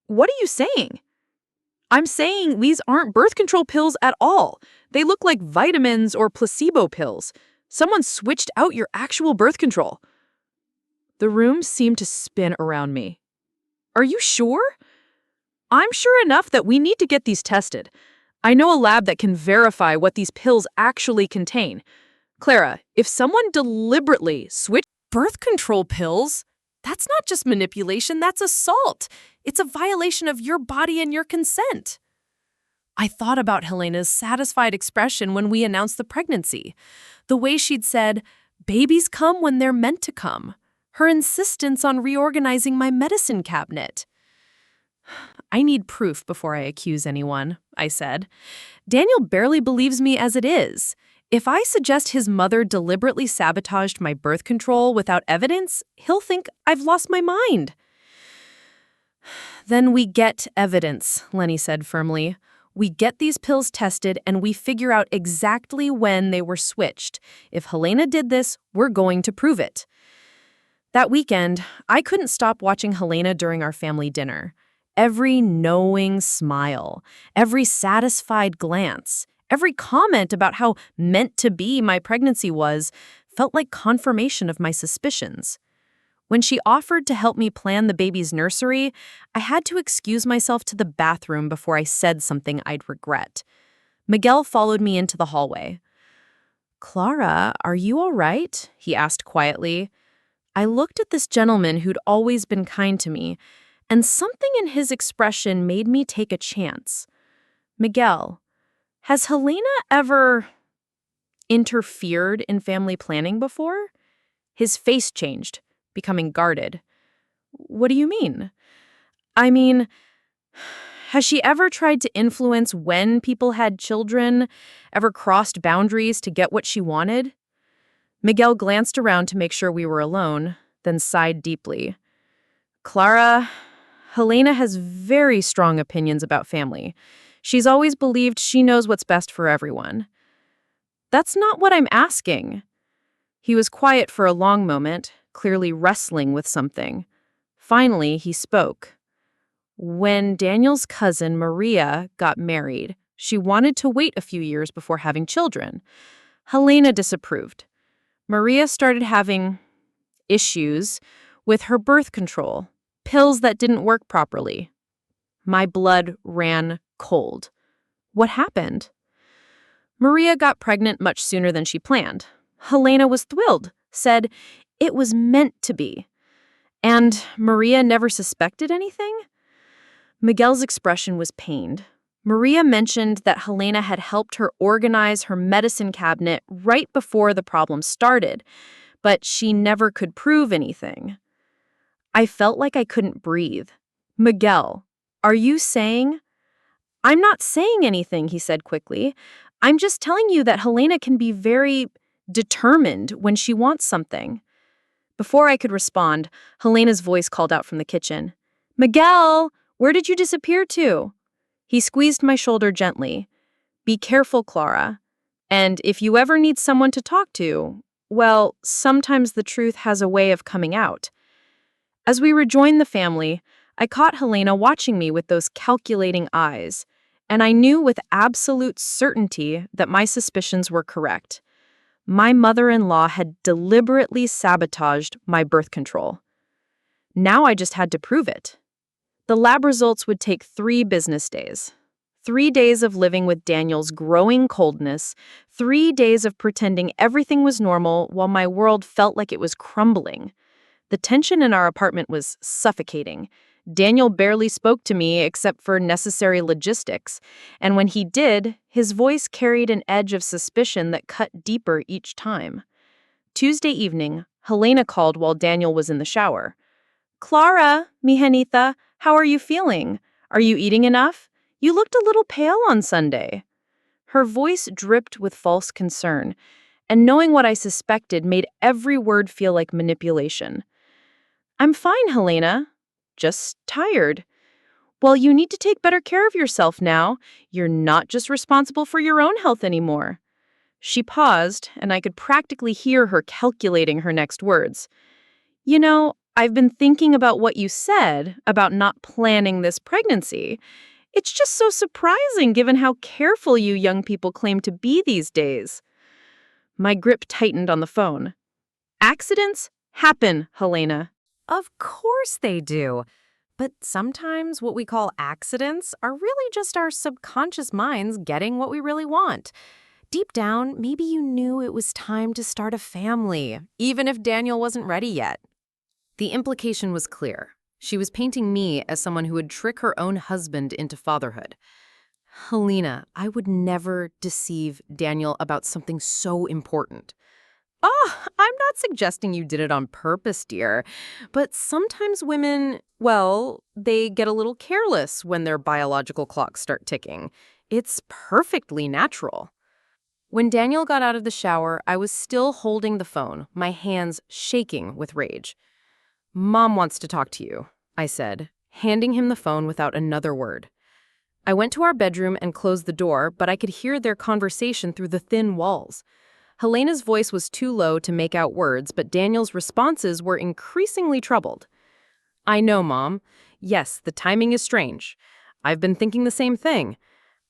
Speaker 3: What are you saying? I'm saying these aren't birth control pills at all. They look like vitamins or placebo pills. Someone switched out your actual birth control. The room seemed to spin around me. Are you sure? I'm sure enough that we need to get these tested. I know a lab that can verify what these pills actually contain. Clara, if someone deliberately switched
Speaker 1: Birth control pills? That's not just manipulation, that's assault. It's a violation of your body and your consent. I thought about Helena's satisfied expression when we announced the pregnancy. The way she'd said, "Babies come when they're meant to come." Her insistence on reorganizing my medicine cabinet. I need proof before I accuse anyone, I said. Daniel barely believes me as it is. If I suggest his mother deliberately sabotaged my birth control without evidence, he'll think I've lost my mind. Then we get evidence, Lenny said firmly. We get these pills tested and we figure out exactly when they were switched. If Helena did this, we're going to prove it. That weekend, I couldn't stop watching Helena during our family dinner. Every knowing smile, every satisfied glance, every comment about how meant to be my pregnancy was felt like confirmation of my suspicions. When she offered to help me plan the baby's nursery, I had to excuse myself to the bathroom before I said something I'd regret. Miguel followed me into the hallway. "Clara, are you all right?" he asked quietly. I looked at this gentleman who'd always been kind to me, and something in his expression made me take a chance. "Miguel, has Helena ever interfered in family planning before?" His face changed, becoming guarded. "What do you mean?" "I mean, has she ever tried to influence when people had children, ever crossed boundaries to get what she wanted?" Miguel glanced around to make sure we were alone, then sighed deeply. "Clara, Helena has very strong opinions about family. She's always believed she knows what's best for everyone." "That's not what I'm asking." He was quiet for a long moment, clearly wrestling with something. Finally, he spoke. "When Daniel's cousin Maria got married, she wanted to wait a few years before having children. Helena disapproved. Maria started having issues with her birth control, pills that didn't work properly." My blood ran cold. "What happened?" "Maria got pregnant much sooner than she planned. Helena was thrilled, said it was meant to be. And Maria never suspected anything?" Miguel's expression was pained. Maria mentioned that Helena had helped her organize her medicine cabinet right before the problem started, but she never could prove anything. I felt like I couldn't breathe. "Miguel, are you saying—" "I'm not saying anything," he said quickly. "I'm just telling you that Helena can be very determined when she wants something." Before I could respond, Helena's voice called out from the kitchen. "Miguel, where did you disappear to?" He squeezed my shoulder gently. "Be careful, Clara. And if you ever need someone to talk to, well, sometimes the truth has a way of coming out." As we rejoined the family, I caught Helena watching me with those calculating eyes, and I knew with absolute certainty that my suspicions were correct. My mother-in-law had deliberately sabotaged my birth control. Now I just had to prove it. The lab results would take 3 business days. 3 days of living with Daniel's growing coldness, 3 days of pretending everything was normal while my world felt like it was crumbling. The tension in our apartment was suffocating. Daniel barely spoke to me except for necessary logistics, and when he did, his voice carried an edge of suspicion that cut deeper each time. Tuesday evening, Helena called while Daniel was in the shower. "Clara, mi Janita, how are you feeling? Are you eating enough? You looked a little pale on Sunday." Her voice dripped with false concern, and knowing what I suspected made every word feel like manipulation. "I'm fine, Helena.
Speaker 3: just tired. Well, you need to take better care of yourself now. You're not just responsible for your own health anymore. She paused, and I could practically hear her calculating her next words. You know, I've been thinking about what you said about not planning this pregnancy. It's just so surprising given how careful you young people claim to be these days. My grip tightened on the phone. Accidents happen, Helena.
Speaker 1: Of course they do. But sometimes what we call accidents are really just our subconscious minds getting what we really want. Deep down, maybe you knew it was time to start a family, even if Daniel wasn't ready yet. The implication was clear. She was painting me as someone who would trick her own husband into fatherhood. Helena, I would never deceive Daniel about something so important. Oh, I'm not suggesting you did it on purpose, dear. But sometimes women, well, they get a little careless when their biological clocks start ticking. It's perfectly natural. When Daniel got out of the shower, I was still holding the phone, my hands shaking with rage. Mom wants to talk to you, I said, handing him the phone without another word. I went to our bedroom and closed the door, but I could hear their conversation through the thin walls. Helena's voice was too low to make out words, but Daniel's responses were increasingly troubled. I know, Mom. Yes, the timing is strange. I've been thinking the same thing.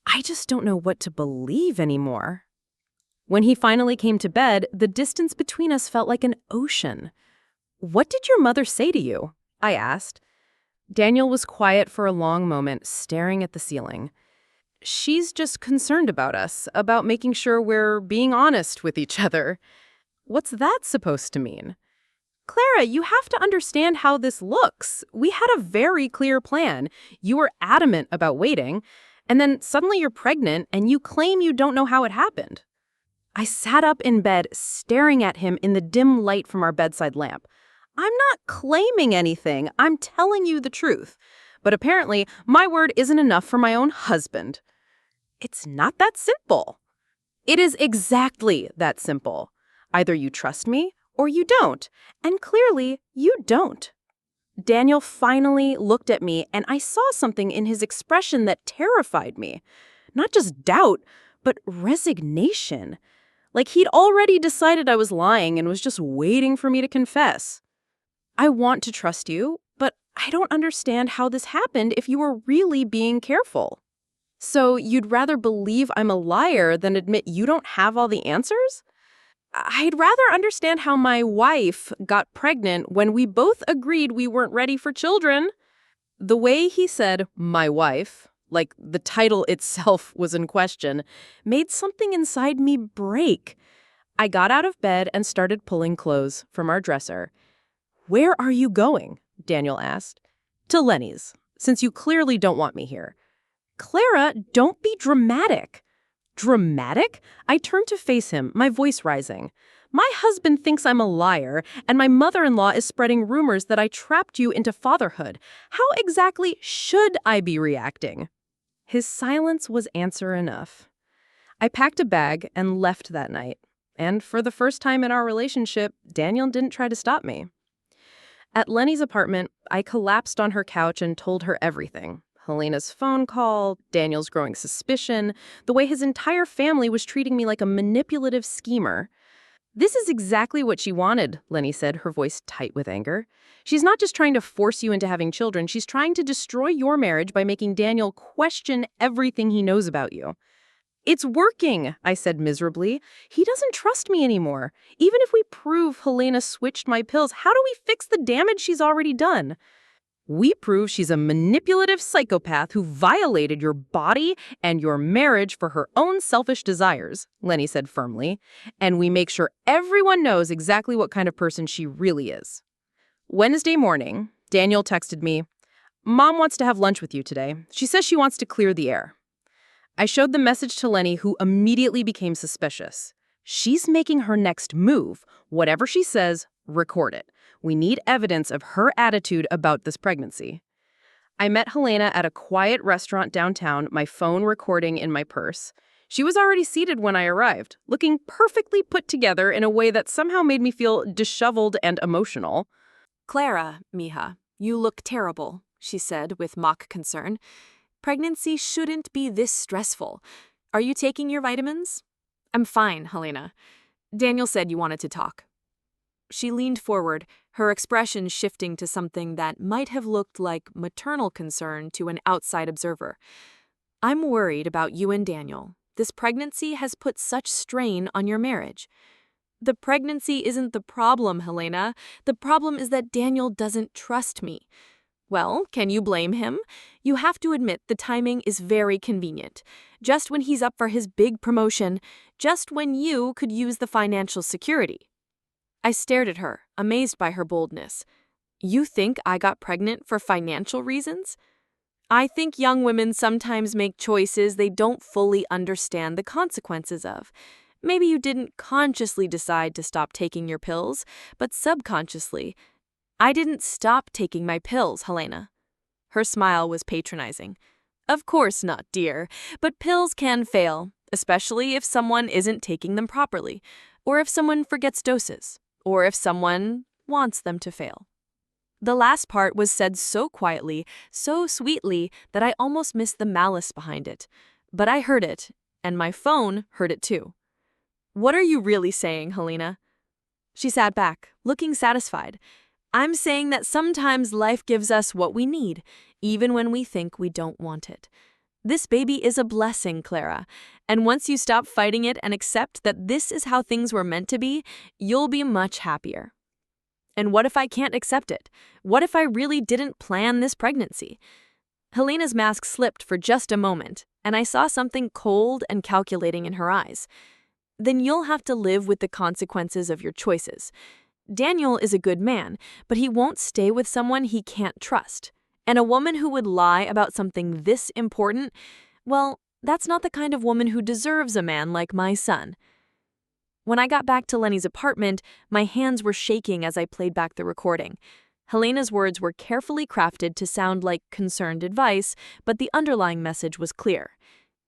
Speaker 1: I just don't know what to believe anymore. When he finally came to bed, the distance between us felt like an ocean. What did your mother say to you? I asked. Daniel was quiet for a long moment, staring at the ceiling. She's just concerned about us, about making sure we're being honest with each other. What's that supposed to mean? Clara, you have to understand how this looks. We had a very clear plan. You were adamant about waiting, and then suddenly you're pregnant and you claim you don't know how it happened. I sat up in bed, staring at him in the dim light from our bedside lamp. I'm not claiming anything. I'm telling you the truth. But apparently, my word isn't enough for my own husband. It's not that simple. It is exactly that simple. Either you trust me or you don't. And clearly, you don't. Daniel finally looked at me, and I saw something in his expression that terrified me. Not just doubt, but resignation. Like he'd already decided I was lying and was just waiting for me to confess. I want to trust you, but I don't understand how this happened if you were really being careful. So you'd rather believe I'm a liar than admit you don't have all the answers? I'd rather understand how my wife got pregnant when we both agreed we weren't ready for children. The way he said, my wife, like the title itself was in question, made something inside me break. I got out of bed and started pulling clothes from our dresser. Where are you going? Daniel asked. To Lenny's, since you clearly don't want me here. Clara, don't be dramatic. Dramatic? I turned to face him, my voice rising. My husband thinks I'm a liar, and my mother-in-law is spreading rumors that I trapped you into fatherhood. How exactly should I be reacting? His silence was answer enough. I packed a bag and left that night. And for the first time in our relationship, Daniel didn't try to stop me. At Lenny's apartment, I collapsed on her couch and told her everything. Helena's phone call, Daniel's growing suspicion, the way his entire family was treating me like a manipulative schemer. This is exactly what she wanted, Lenny said, her voice tight with anger. She's not just trying to force you into having children, she's trying to destroy your marriage by making Daniel question everything he knows about you. It's working, I said miserably. He doesn't trust me anymore. Even if we prove Helena switched my pills, how do we fix the damage she's already done? We prove she's a manipulative psychopath who violated your body and your marriage for her own selfish desires, Lenny said firmly, and we make sure everyone knows exactly what kind of person she really is. Wednesday morning, Daniel texted me, Mom wants to have lunch with you today. She says she wants to clear the air. I showed the message to Lenny, who immediately became suspicious. She's making her next move. Whatever she says, record it. We need evidence of her attitude about this pregnancy. I met Helena at a quiet restaurant downtown, my phone recording in my purse. She was already seated when I arrived, looking perfectly put together in a way that somehow made me feel disheveled and emotional. Clara, mija,
Speaker 2: "You look terrible," she said with mock concern. "Pregnancy shouldn't be this stressful. Are you taking your vitamins?" "I'm fine, Helena. Daniel said you wanted to talk." She leaned forward, her expression shifting to something that might have looked like maternal concern to an outside observer. "I'm worried about you and Daniel. This pregnancy has put such strain on your marriage." "The pregnancy isn't the problem, Helena. The problem is that Daniel doesn't trust me." "Well, can you blame him? You have to admit the timing is very convenient. Just when he's up for his big promotion, just when you could use the financial security." I stared at her, amazed by her boldness. "You think I got pregnant for financial reasons?" "I think young women sometimes make choices they don't fully understand the consequences of. Maybe you didn't consciously decide to stop taking your pills, but subconsciously." "I didn't stop taking my pills, Helena." Her smile was patronizing. "Of course not, dear, but pills can fail, especially if someone isn't taking them properly, or if someone forgets doses, or if someone wants them to fail." The last part was said so quietly, so sweetly, that I almost missed the malice behind it. But I heard it, and my phone heard it too. "What are you really saying, Helena?" She sat back, looking satisfied. "I'm saying that sometimes life gives us what we need, even when we think we don't want it. This baby is a blessing, Clara, and once you stop fighting it and accept that this is how things were meant to be, you'll be much happier." "And what if I can't accept it? What if I really didn't plan this pregnancy?" Helena's mask slipped for just a moment, and I saw something cold and calculating in her eyes. "Then you'll have to live with the consequences of your choices. Daniel is a good man, but he won't stay with someone he can't trust. And a woman who would lie about something this important, well, that's not the kind of woman who deserves a man like my son." When I got back to Lenny's apartment, my hands were shaking as I played back the recording. Helena's words were carefully crafted to sound like concerned advice, but the underlying message was clear.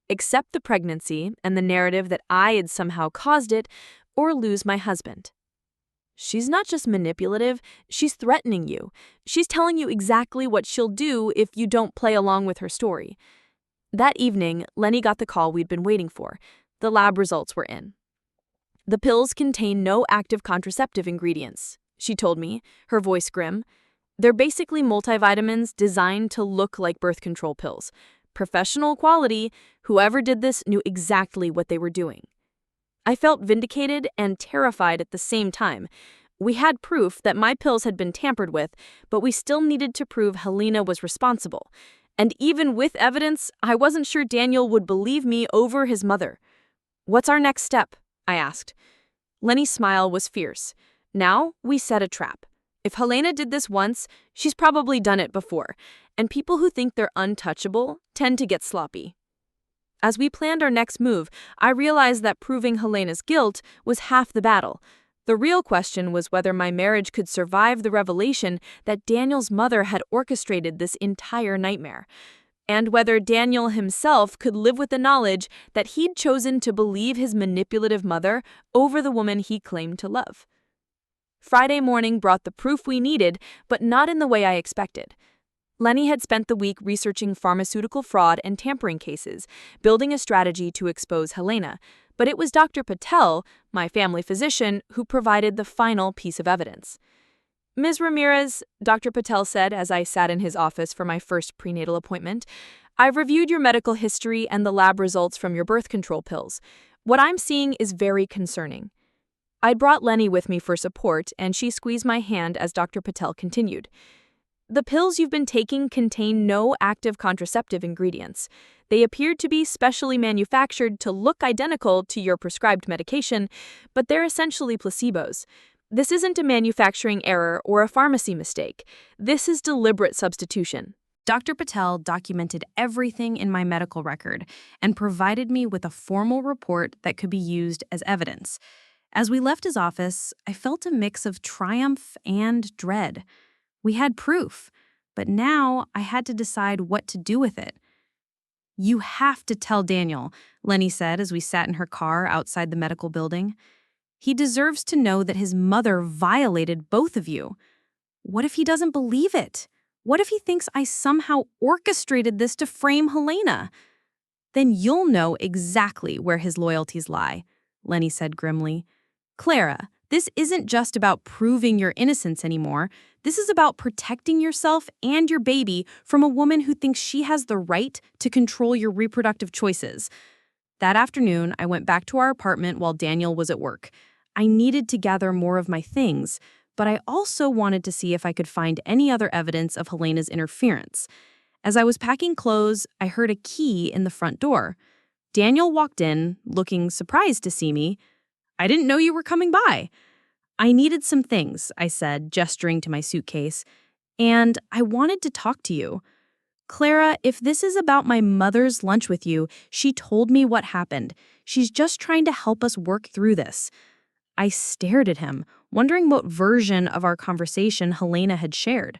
Speaker 2: Accept the pregnancy and the narrative that I had somehow caused it, or lose my husband. She's not just manipulative, she's threatening you. She's telling you exactly what she'll do if you don't play along with her story. That evening, Lenny got the call we'd been waiting for. The lab results were in. "The pills contain no active contraceptive ingredients," she told me, her voice grim. "They're basically multivitamins designed to look like birth control pills. Professional quality, whoever did this knew exactly what they were doing." I felt vindicated and terrified at the same time. We had proof that my pills had been tampered with, but we still needed to prove Helena was responsible. And even with evidence, I wasn't sure Daniel would believe me over his mother. "What's our next step?" I asked. Lenny's smile was fierce. "Now we set a trap. If Helena did this once, she's probably done it before, and people who think they're untouchable tend to get sloppy." As we planned our next move, I realized that proving Helena's guilt was half the battle. The real question was whether my marriage could survive the revelation that Daniel's mother had orchestrated this entire nightmare, and whether Daniel himself could live with the knowledge that he'd chosen to believe his manipulative mother over the woman he claimed to love. Friday morning brought the proof we needed, but not in the way I expected. Lenny had spent the week researching pharmaceutical fraud and tampering cases, building a strategy to expose Helena, but it was Dr. Patel, my family physician, who provided the final piece of evidence. "Ms. Ramirez," Dr. Patel said as I sat in his office for my first prenatal appointment, "I've reviewed your medical history and the lab results from your birth control pills. What I'm seeing is very concerning." I'd brought Lenny with me for support, and she squeezed my hand as Dr. Patel continued. "The pills you've been taking contain no active contraceptive ingredients. They appeared to be specially manufactured to look identical to your prescribed medication, but they're essentially placebos. This isn't a manufacturing error or a pharmacy mistake. This is deliberate substitution."
Speaker 1: Dr. Patel documented everything in my medical record and provided me with a formal report that could be used as evidence. As we left his office, I felt a mix of triumph and dread. We had proof, but now I had to decide what to do with it. "You have to tell Daniel," Lenny said as we sat in her car outside the medical building. "He deserves to know that his mother violated both of you. What if he doesn't believe it?
Speaker 2: What if he thinks I somehow orchestrated this to frame Helena? Then you'll know exactly where his loyalties lie, Lenny said grimly. Clara, this isn't just about proving your innocence anymore. This is about protecting yourself and your baby from a woman who thinks she has the right to control your reproductive choices. That afternoon, I went back to our apartment while Daniel was at work. I needed to gather more of my things, but I also wanted to see if I could find any other evidence of Helena's interference. As I was packing clothes, I heard a key in the front door. Daniel walked in, looking surprised to see me. I didn't know you were coming by. I needed some things, I said, gesturing to my suitcase, and I wanted to talk to you. Clara, if this is about my mother's lunch with you, she told me what happened. She's just trying to help us work through this. I stared at him, wondering what version of our conversation Helena had shared.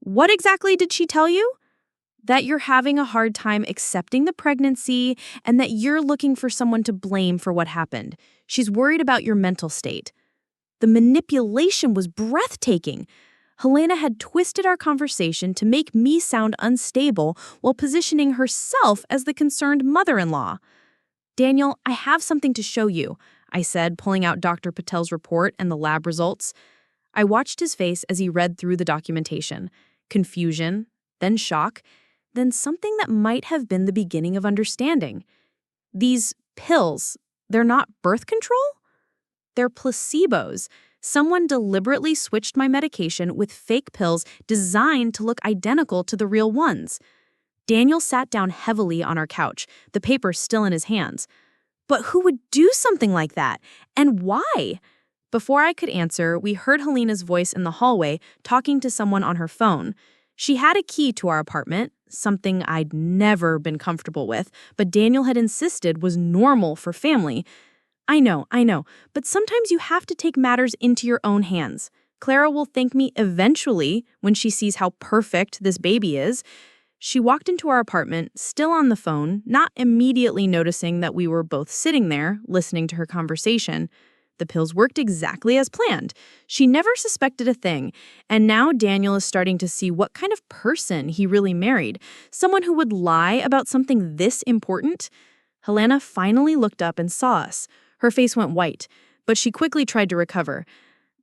Speaker 2: What exactly did she tell you? That you're having a hard time accepting the pregnancy and that you're looking for someone to blame for what happened. She's worried about your mental state. The manipulation was breathtaking. Helena had twisted our conversation to make me sound unstable while positioning herself as the concerned mother-in-law. Daniel, I have something to show you, I said, pulling out Dr. Patel's report and the lab results. I watched his face as he read through the documentation. Confusion, then shock, then something that might have been the beginning of understanding. These pills, they're not birth control? They're placebos. Someone deliberately switched my medication with fake pills designed to look identical to the real ones. Daniel sat down heavily on our couch, the paper still in his hands. But who would do something like that? And why? Before I could answer, we heard Helena's voice in the hallway talking to someone on her phone. She had a key to our apartment, something I'd never been comfortable with, but Daniel had insisted was normal for family. I know, but sometimes you have to take matters into your own hands. Clara will thank me eventually when she sees how perfect this baby is. She walked into our apartment, still on the phone, not immediately noticing that we were both sitting there, listening to her conversation. The pills worked exactly as planned. She never suspected a thing, and now Daniel is starting to see what kind of person he really married, someone who would lie about something this important. Helena finally looked up and saw us. Her face went white, but she quickly tried to recover.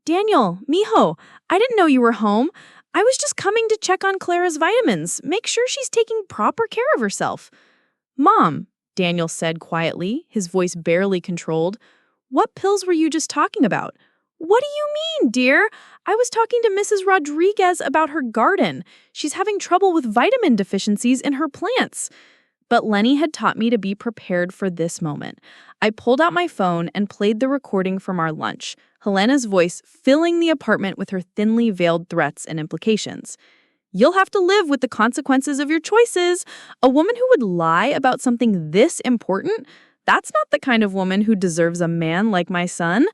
Speaker 2: Daniel, mijo, I didn't know you were home. I was just coming to check on Clara's vitamins, make sure she's taking proper care of herself. Mom, Daniel said quietly, his voice barely controlled. What pills were you just talking about? What do you mean, dear? I was talking to Mrs. Rodriguez about her garden. She's having trouble with vitamin deficiencies in her plants. But Lenny had taught me to be prepared for this moment. I pulled out my phone and played the recording from our lunch, Helena's voice filling the apartment with her thinly veiled threats and implications. You'll have to live with the consequences of your choices. A woman who would lie about something this important? That's not the kind of woman who deserves a man like my son.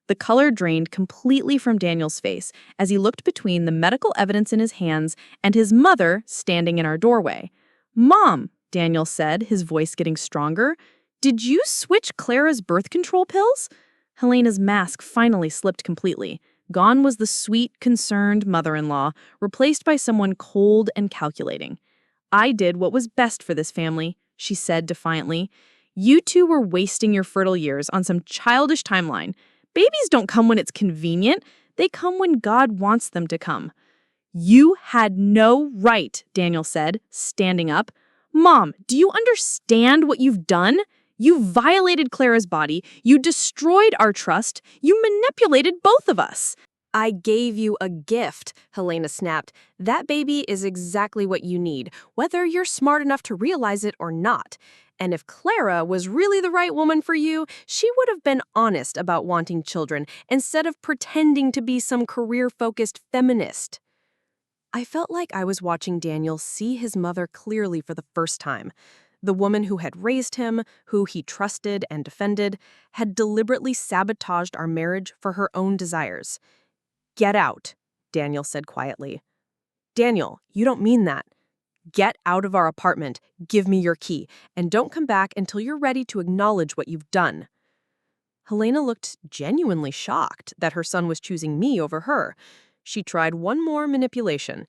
Speaker 2: The color drained completely from Daniel's face as he looked between the medical evidence in his hands and his mother standing in our doorway. Mom, Daniel said, his voice getting stronger, did you switch Clara's birth control pills? Helena's mask finally slipped completely. Gone was the sweet, concerned mother-in-law, replaced by someone cold and calculating. I did what was best for this family, she said defiantly. You two were wasting your fertile years on some childish timeline. Babies don't come when it's convenient. They come when God wants them to come. You had no right, Daniel said, standing up. Mom, do you understand what you've done? You violated Clara's body. You destroyed our trust. You manipulated both of us.
Speaker 1: I gave you a gift, Helena snapped. That baby is exactly what you need, whether you're smart enough to realize it or not. And if Clara was really the right woman for you, she would have been honest about wanting children instead of pretending to be some career-focused feminist. I felt like I was watching Daniel see his mother clearly for the first time. The woman who had raised him, who he trusted and defended, had deliberately sabotaged our marriage for her own desires. Get out, Daniel said quietly. Daniel, you don't mean that. Get out of our apartment, give me your key, and don't come back until you're ready to acknowledge what you've done. Helena looked genuinely shocked that her son was choosing me over her. She tried one more manipulation.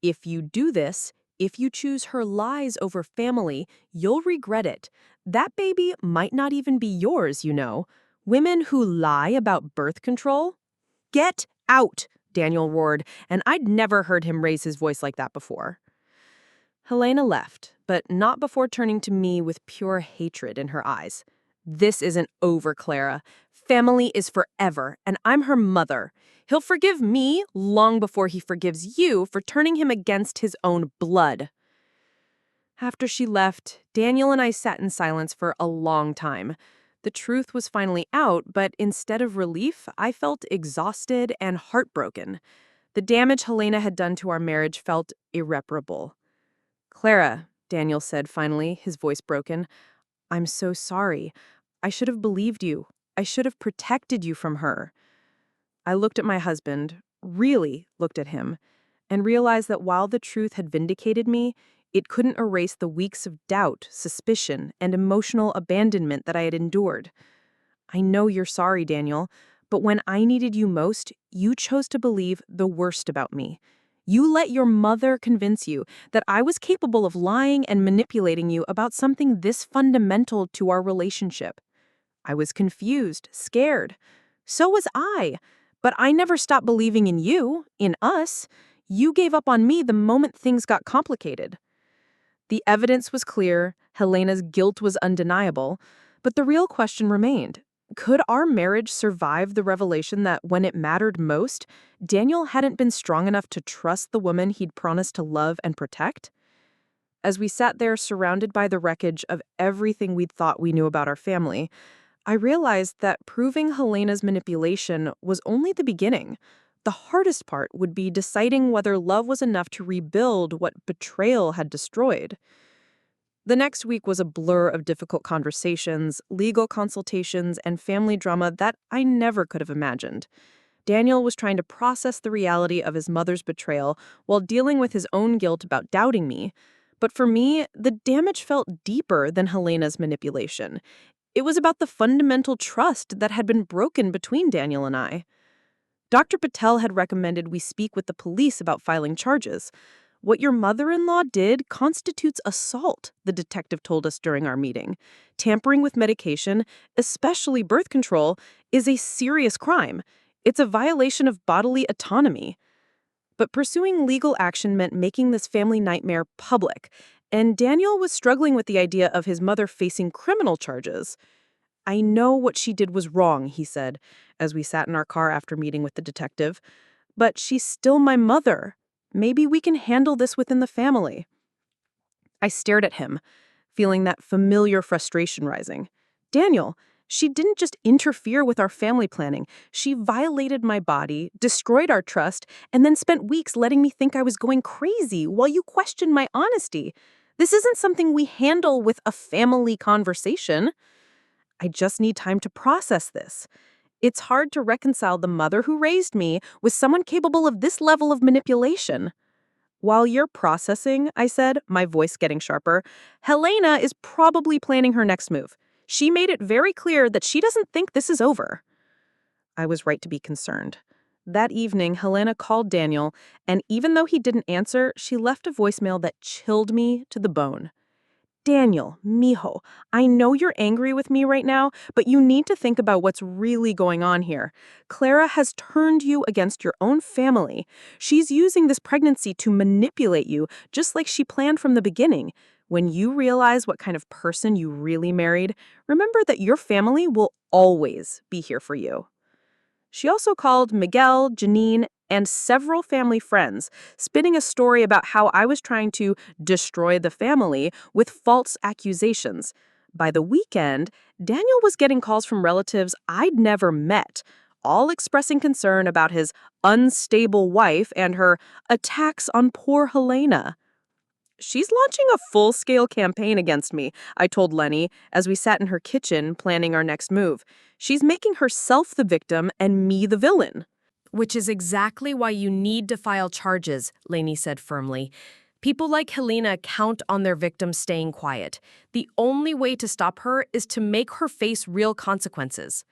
Speaker 1: If you do this, if you choose her lies over family, you'll regret it. That baby might not even be yours, you know. Women who lie about birth control? Get out, Daniel roared, and I'd never heard him raise his voice like that before. Helena left, but not before turning to me with pure hatred in her eyes. This isn't over, Clara. Family is forever, and I'm her mother. He'll forgive me long before he forgives you for turning him against his own blood. After she left, Daniel and I sat in silence for a long time. The truth was finally out, but instead of relief, I felt exhausted and heartbroken. The damage Helena had done to our marriage felt irreparable. Clara, Daniel said finally, his voice broken, I'm so sorry. I should have believed you. I should have protected you from her. I looked at my husband, really looked at him, and realized that while the truth had vindicated me, it couldn't erase the weeks of doubt, suspicion, and emotional abandonment that I had endured. I know you're sorry, Daniel, but when I needed you most, you chose to believe the worst about me. You let your mother convince you that I was capable of lying and manipulating you about something this fundamental to our relationship. I was confused, scared. So was I. But I never stopped believing in you, in us. You gave up on me the moment things got complicated. The evidence was clear, Helena's guilt was undeniable, but the real question remained. Could our marriage survive the revelation that when it mattered most, Daniel hadn't been strong enough to trust the woman he'd promised to love and protect? As we sat there surrounded by the wreckage of everything we'd thought we knew about our family, I realized that proving Helena's manipulation was only the beginning. The hardest part would be deciding whether love was enough to rebuild what betrayal had destroyed. The next week was a blur of difficult conversations, legal consultations, and family drama that I never could have imagined. Daniel was trying to process the reality of his mother's betrayal while dealing with his own guilt about doubting me. But for me, the damage felt deeper than Helena's manipulation. It was about the fundamental trust that had been broken between Daniel and I. Dr. Patel had recommended we speak with the police about filing charges. What your mother-in-law did constitutes assault, the detective told us during our meeting. Tampering with medication, especially birth control, is a serious crime. It's a violation of bodily autonomy. But pursuing legal action meant making this family nightmare public, and Daniel was struggling with the idea of his mother facing criminal charges. I know what she did was wrong, he said, as we sat in our car after meeting with the detective. But she's still my mother. Maybe we can handle this within the family. I stared at him, feeling that familiar frustration rising. Daniel, she didn't just interfere with our family planning. She violated my body, destroyed our trust, and then spent weeks letting me think I was going crazy while you questioned my honesty. This isn't something we handle with a family conversation. I just need time to process this. It's hard to reconcile the mother who raised me with someone capable of this level of manipulation. While you're processing, I said, my voice getting sharper, Helena is probably planning her next move. She made it very clear that she doesn't think this is over. I was right to be concerned. That evening, Helena called Daniel, and even though he didn't answer, she left a voicemail that chilled me to the bone. Daniel, mijo, I know you're angry with me right now, but you need to think about what's really going on here. Clara has turned you against your own family. She's using this pregnancy to manipulate you, just like she planned from the beginning. When you realize what kind of person you really married, remember that your family will always be here for you. She also called Miguel, Janine, and several family friends, spinning a story about how I was trying to destroy the family with false accusations. By the weekend, Daniel was getting calls from relatives I'd never met, all expressing concern about his unstable wife and her attacks on poor Helena. She's launching a full-scale campaign against me, I told Lenny as we sat in her kitchen planning our next move. She's making herself the victim and me the villain.
Speaker 2: Which is exactly why you need to file charges, Lainey said firmly. People like Helena count on their victims staying quiet. The only way to stop her is to make her face real consequences.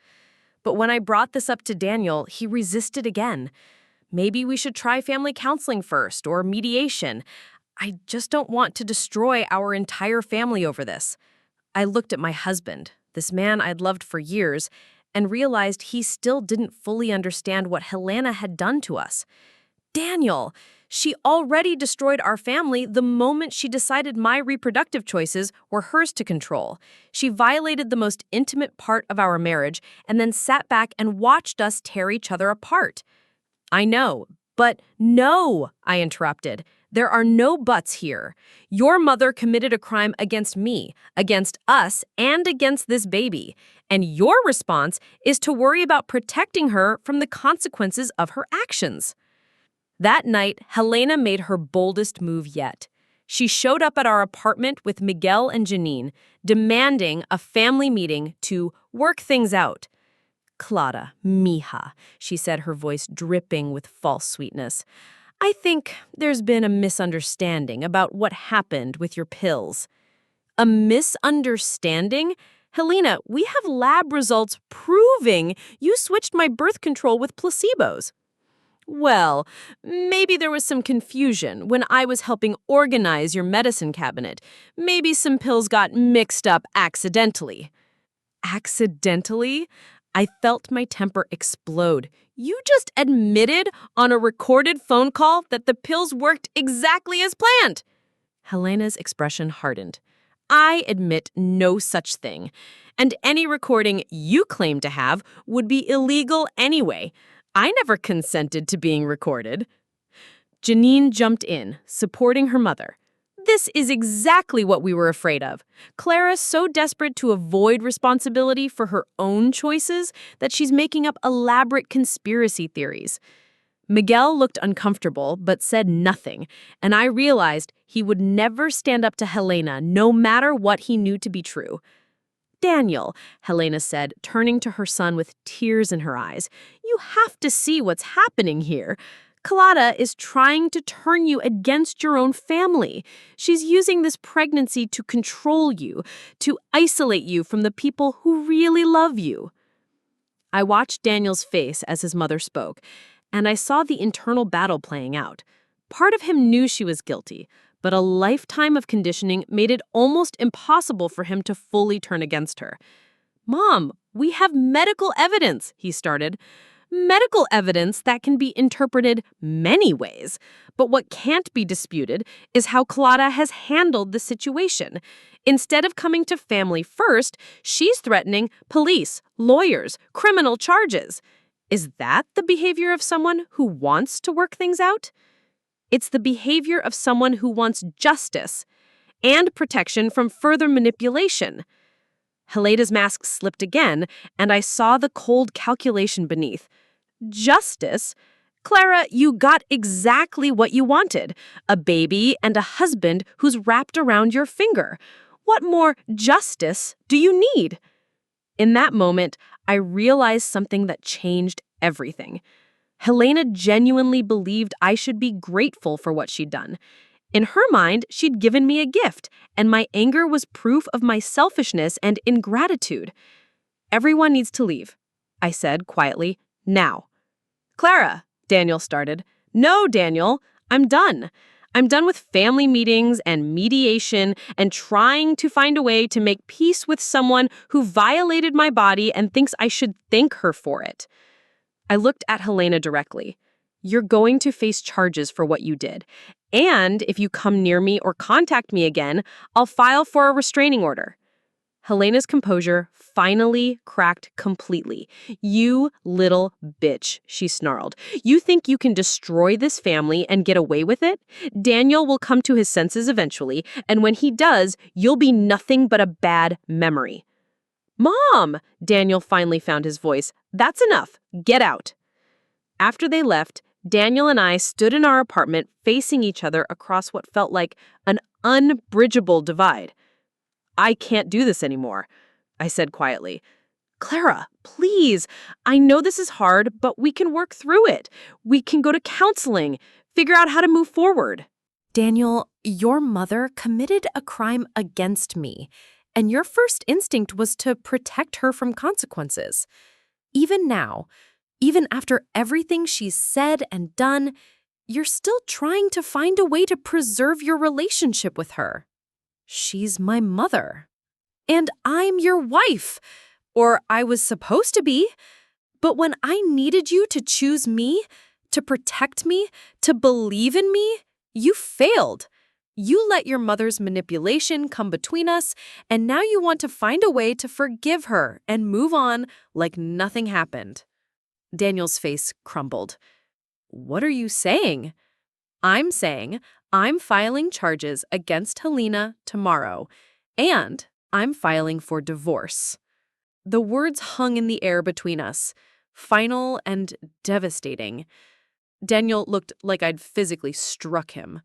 Speaker 2: But when I brought this up to Daniel, he resisted again.
Speaker 1: Maybe we should try family counseling first or mediation. I just don't want to destroy our entire family over this. I looked at my husband, this man I'd loved for years, and realized he still didn't fully understand what Helena had done to us. Daniel, she already destroyed our family the moment she decided my reproductive choices were hers to control. She violated the most intimate part of our marriage and then sat back and watched us tear each other apart. I know, but no, I interrupted. There are no buts here. Your mother committed a crime against me, against us, and against this baby. And your response is to worry about protecting her from the consequences of her actions. That night, Helena made her boldest move yet. She showed up at our apartment with Miguel and Janine, demanding a family meeting to work things out. Clara, mija, she said, her voice dripping with false sweetness. I think there's been a misunderstanding about what happened with your pills. A misunderstanding? Helena, we have lab results proving you switched my birth control with placebos. Well, maybe there was some confusion when I was helping organize your medicine cabinet. Maybe some pills got mixed up accidentally. Accidentally? I felt my temper explode. You just admitted on a recorded phone call that the pills worked exactly as planned. Helena's expression hardened. I admit no such thing. And any recording you claim to have would be illegal anyway. I never consented to being recorded. Janine jumped in, supporting her mother. This is exactly what we were afraid of. Clara's so desperate to avoid responsibility for her own choices that she's making up elaborate conspiracy theories. Miguel looked uncomfortable but said nothing, and I realized he would never stand up to Helena no matter what he knew to be true. Daniel, Helena said, turning to her son with tears in her eyes, you have to see what's happening here. Clara is trying to turn you against your own family. She's using this pregnancy to control you, to isolate you from the people who really love you. I watched Daniel's face as his mother spoke, and I saw the internal battle playing out. Part of him knew she was guilty, but a lifetime of conditioning made it almost impossible for him to fully turn against her. Mom, we have medical evidence, he started. Medical evidence that can be interpreted many ways. But what can't be disputed is how Clara has handled the situation. Instead of coming to family first, she's threatening police, lawyers, criminal charges. Is that the behavior of someone who wants to work things out? It's the behavior of someone who wants justice and protection from further manipulation. Helena's mask slipped again, and I saw the cold calculation beneath. Justice? Clara, you got exactly what you wanted. A baby and a husband who's wrapped around your finger. What more justice do you need? In that moment, I realized something that changed everything. Helena genuinely believed I should be grateful for what she'd done. In her mind, she'd given me a gift, and my anger was proof of my selfishness and ingratitude. Everyone needs to leave, I said quietly, now. Clara, Daniel started. No, Daniel, I'm done. I'm done with family meetings and mediation and trying to find a way to make peace with someone who violated my body and thinks I should thank her for it. I looked at Helena directly. You're going to face charges for what you did. And if you come near me or contact me again, I'll file for a restraining order. Helena's composure finally cracked completely. You little bitch, she snarled. You think you can destroy this family and get away with it? Daniel will come to his senses eventually, and when he does, you'll be nothing but a bad memory. Mom! Daniel finally found his voice. That's enough. Get out. After they left, Daniel and I stood in our apartment facing each other across what felt like an unbridgeable divide. I can't do this anymore, I said quietly. Clara, please. I know this is hard, but we can work through it. We can go to counseling, figure out how to move forward.
Speaker 2: Daniel, your mother committed a crime against me, and your first instinct was to protect her from consequences. Even now, Even after everything she's said and done, you're still trying to find a way to preserve your relationship with her. She's my mother. And I'm your wife. Or I was supposed to be. But when I needed you to choose me, to protect me, to believe in me, you failed. You let your mother's manipulation come between us, and now you want to find a way to forgive her and move on like nothing happened. Daniel's face crumbled. What are you saying? I'm saying I'm filing charges against Helena tomorrow, and I'm filing for divorce. The words hung in the air between us, final and devastating. Daniel looked like I'd physically struck him.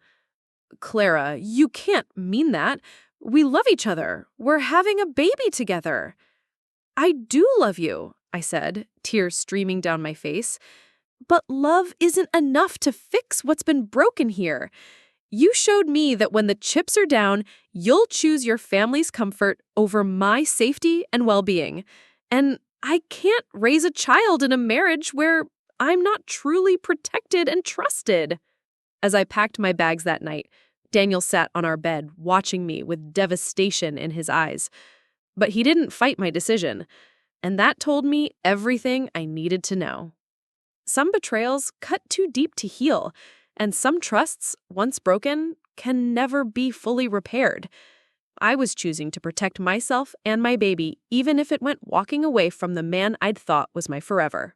Speaker 2: Clara, you can't mean that. We love each other. We're having a baby together. I do love you, I said, tears streaming down my face. But love isn't enough to fix what's been broken here. You showed me that when the chips are down, you'll choose your family's comfort over my safety and well-being. And I can't raise a child in a marriage where I'm not truly protected and trusted. As I packed my bags that night, Daniel sat on our bed, watching me with devastation in his eyes. But he didn't fight my decision, and that told me everything I needed to know. Some betrayals cut too deep to heal, and some trusts, once broken, can never be fully repaired. I was choosing to protect myself and my baby, even if it meant walking away from the man I'd thought was my forever.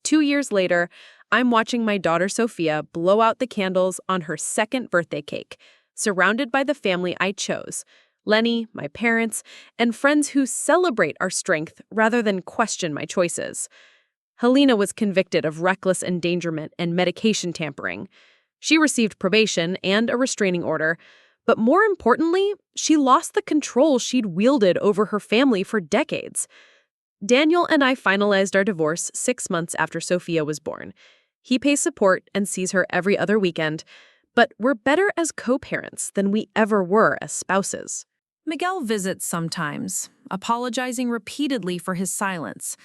Speaker 2: 2 years later, I'm watching my daughter Sophia blow out the candles on her second birthday cake, surrounded by the family I chose, Lenny, my parents, and friends who celebrate our strength rather than question my choices. Helena was convicted of reckless endangerment and medication tampering. She received probation and a restraining order, but more importantly, she lost the control she'd wielded over her family for decades. Daniel and I finalized our divorce 6 months after Sophia was born. He pays support and sees her every other weekend, but we're better as co-parents than we ever were as spouses.
Speaker 1: Miguel visits sometimes, apologizing repeatedly for his silence.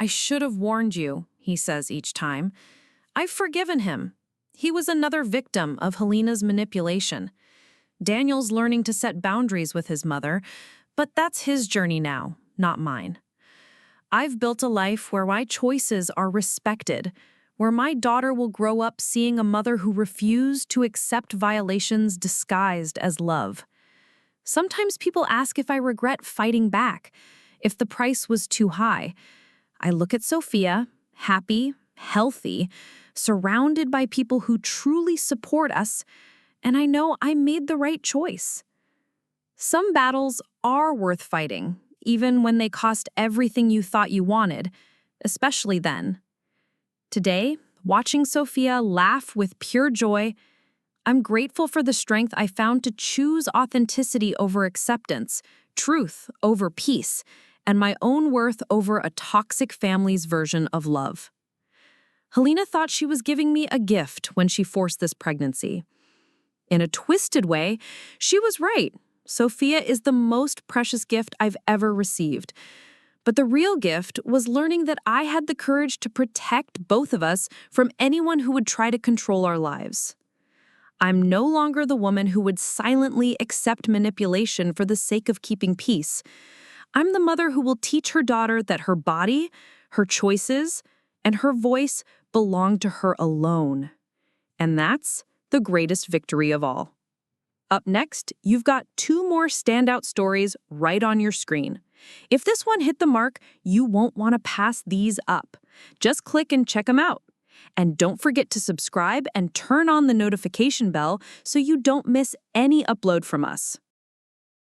Speaker 1: I should have warned you, he says each time. I've forgiven him. He was another victim of Helena's manipulation. Daniel's learning to set boundaries with his mother, but that's his journey now, not mine. I've built a life where my choices are respected, where my daughter will grow up seeing a mother who refused to accept violations disguised as love. Sometimes people ask if I regret fighting back, if the price was too high. I look at Sophia, happy, healthy, surrounded by people who truly support us, and I know I made the right choice. Some battles are worth fighting, even when they cost everything you thought you wanted, especially then. Today, watching Sophia laugh with pure joy, I'm grateful for the strength I found to choose authenticity over acceptance, truth over peace, and my own worth over a toxic family's version of love. Helena thought she was giving me a gift when she forced this pregnancy. In a twisted way, she was right. Sophia is the most precious gift I've ever received. But the real gift was learning that I had the courage to protect both of us from anyone who would try to control our lives. I'm no longer the woman who would silently accept manipulation for the sake of keeping peace. I'm the mother who will teach her daughter that her body, her choices, and her voice belong to her alone. And that's the greatest victory of all. Up next, you've got 2 more standout stories right on your screen. If this one hit the mark, you won't want to pass these up. Just click and check them out. And don't forget to subscribe and turn on the notification bell so you don't miss any upload from us.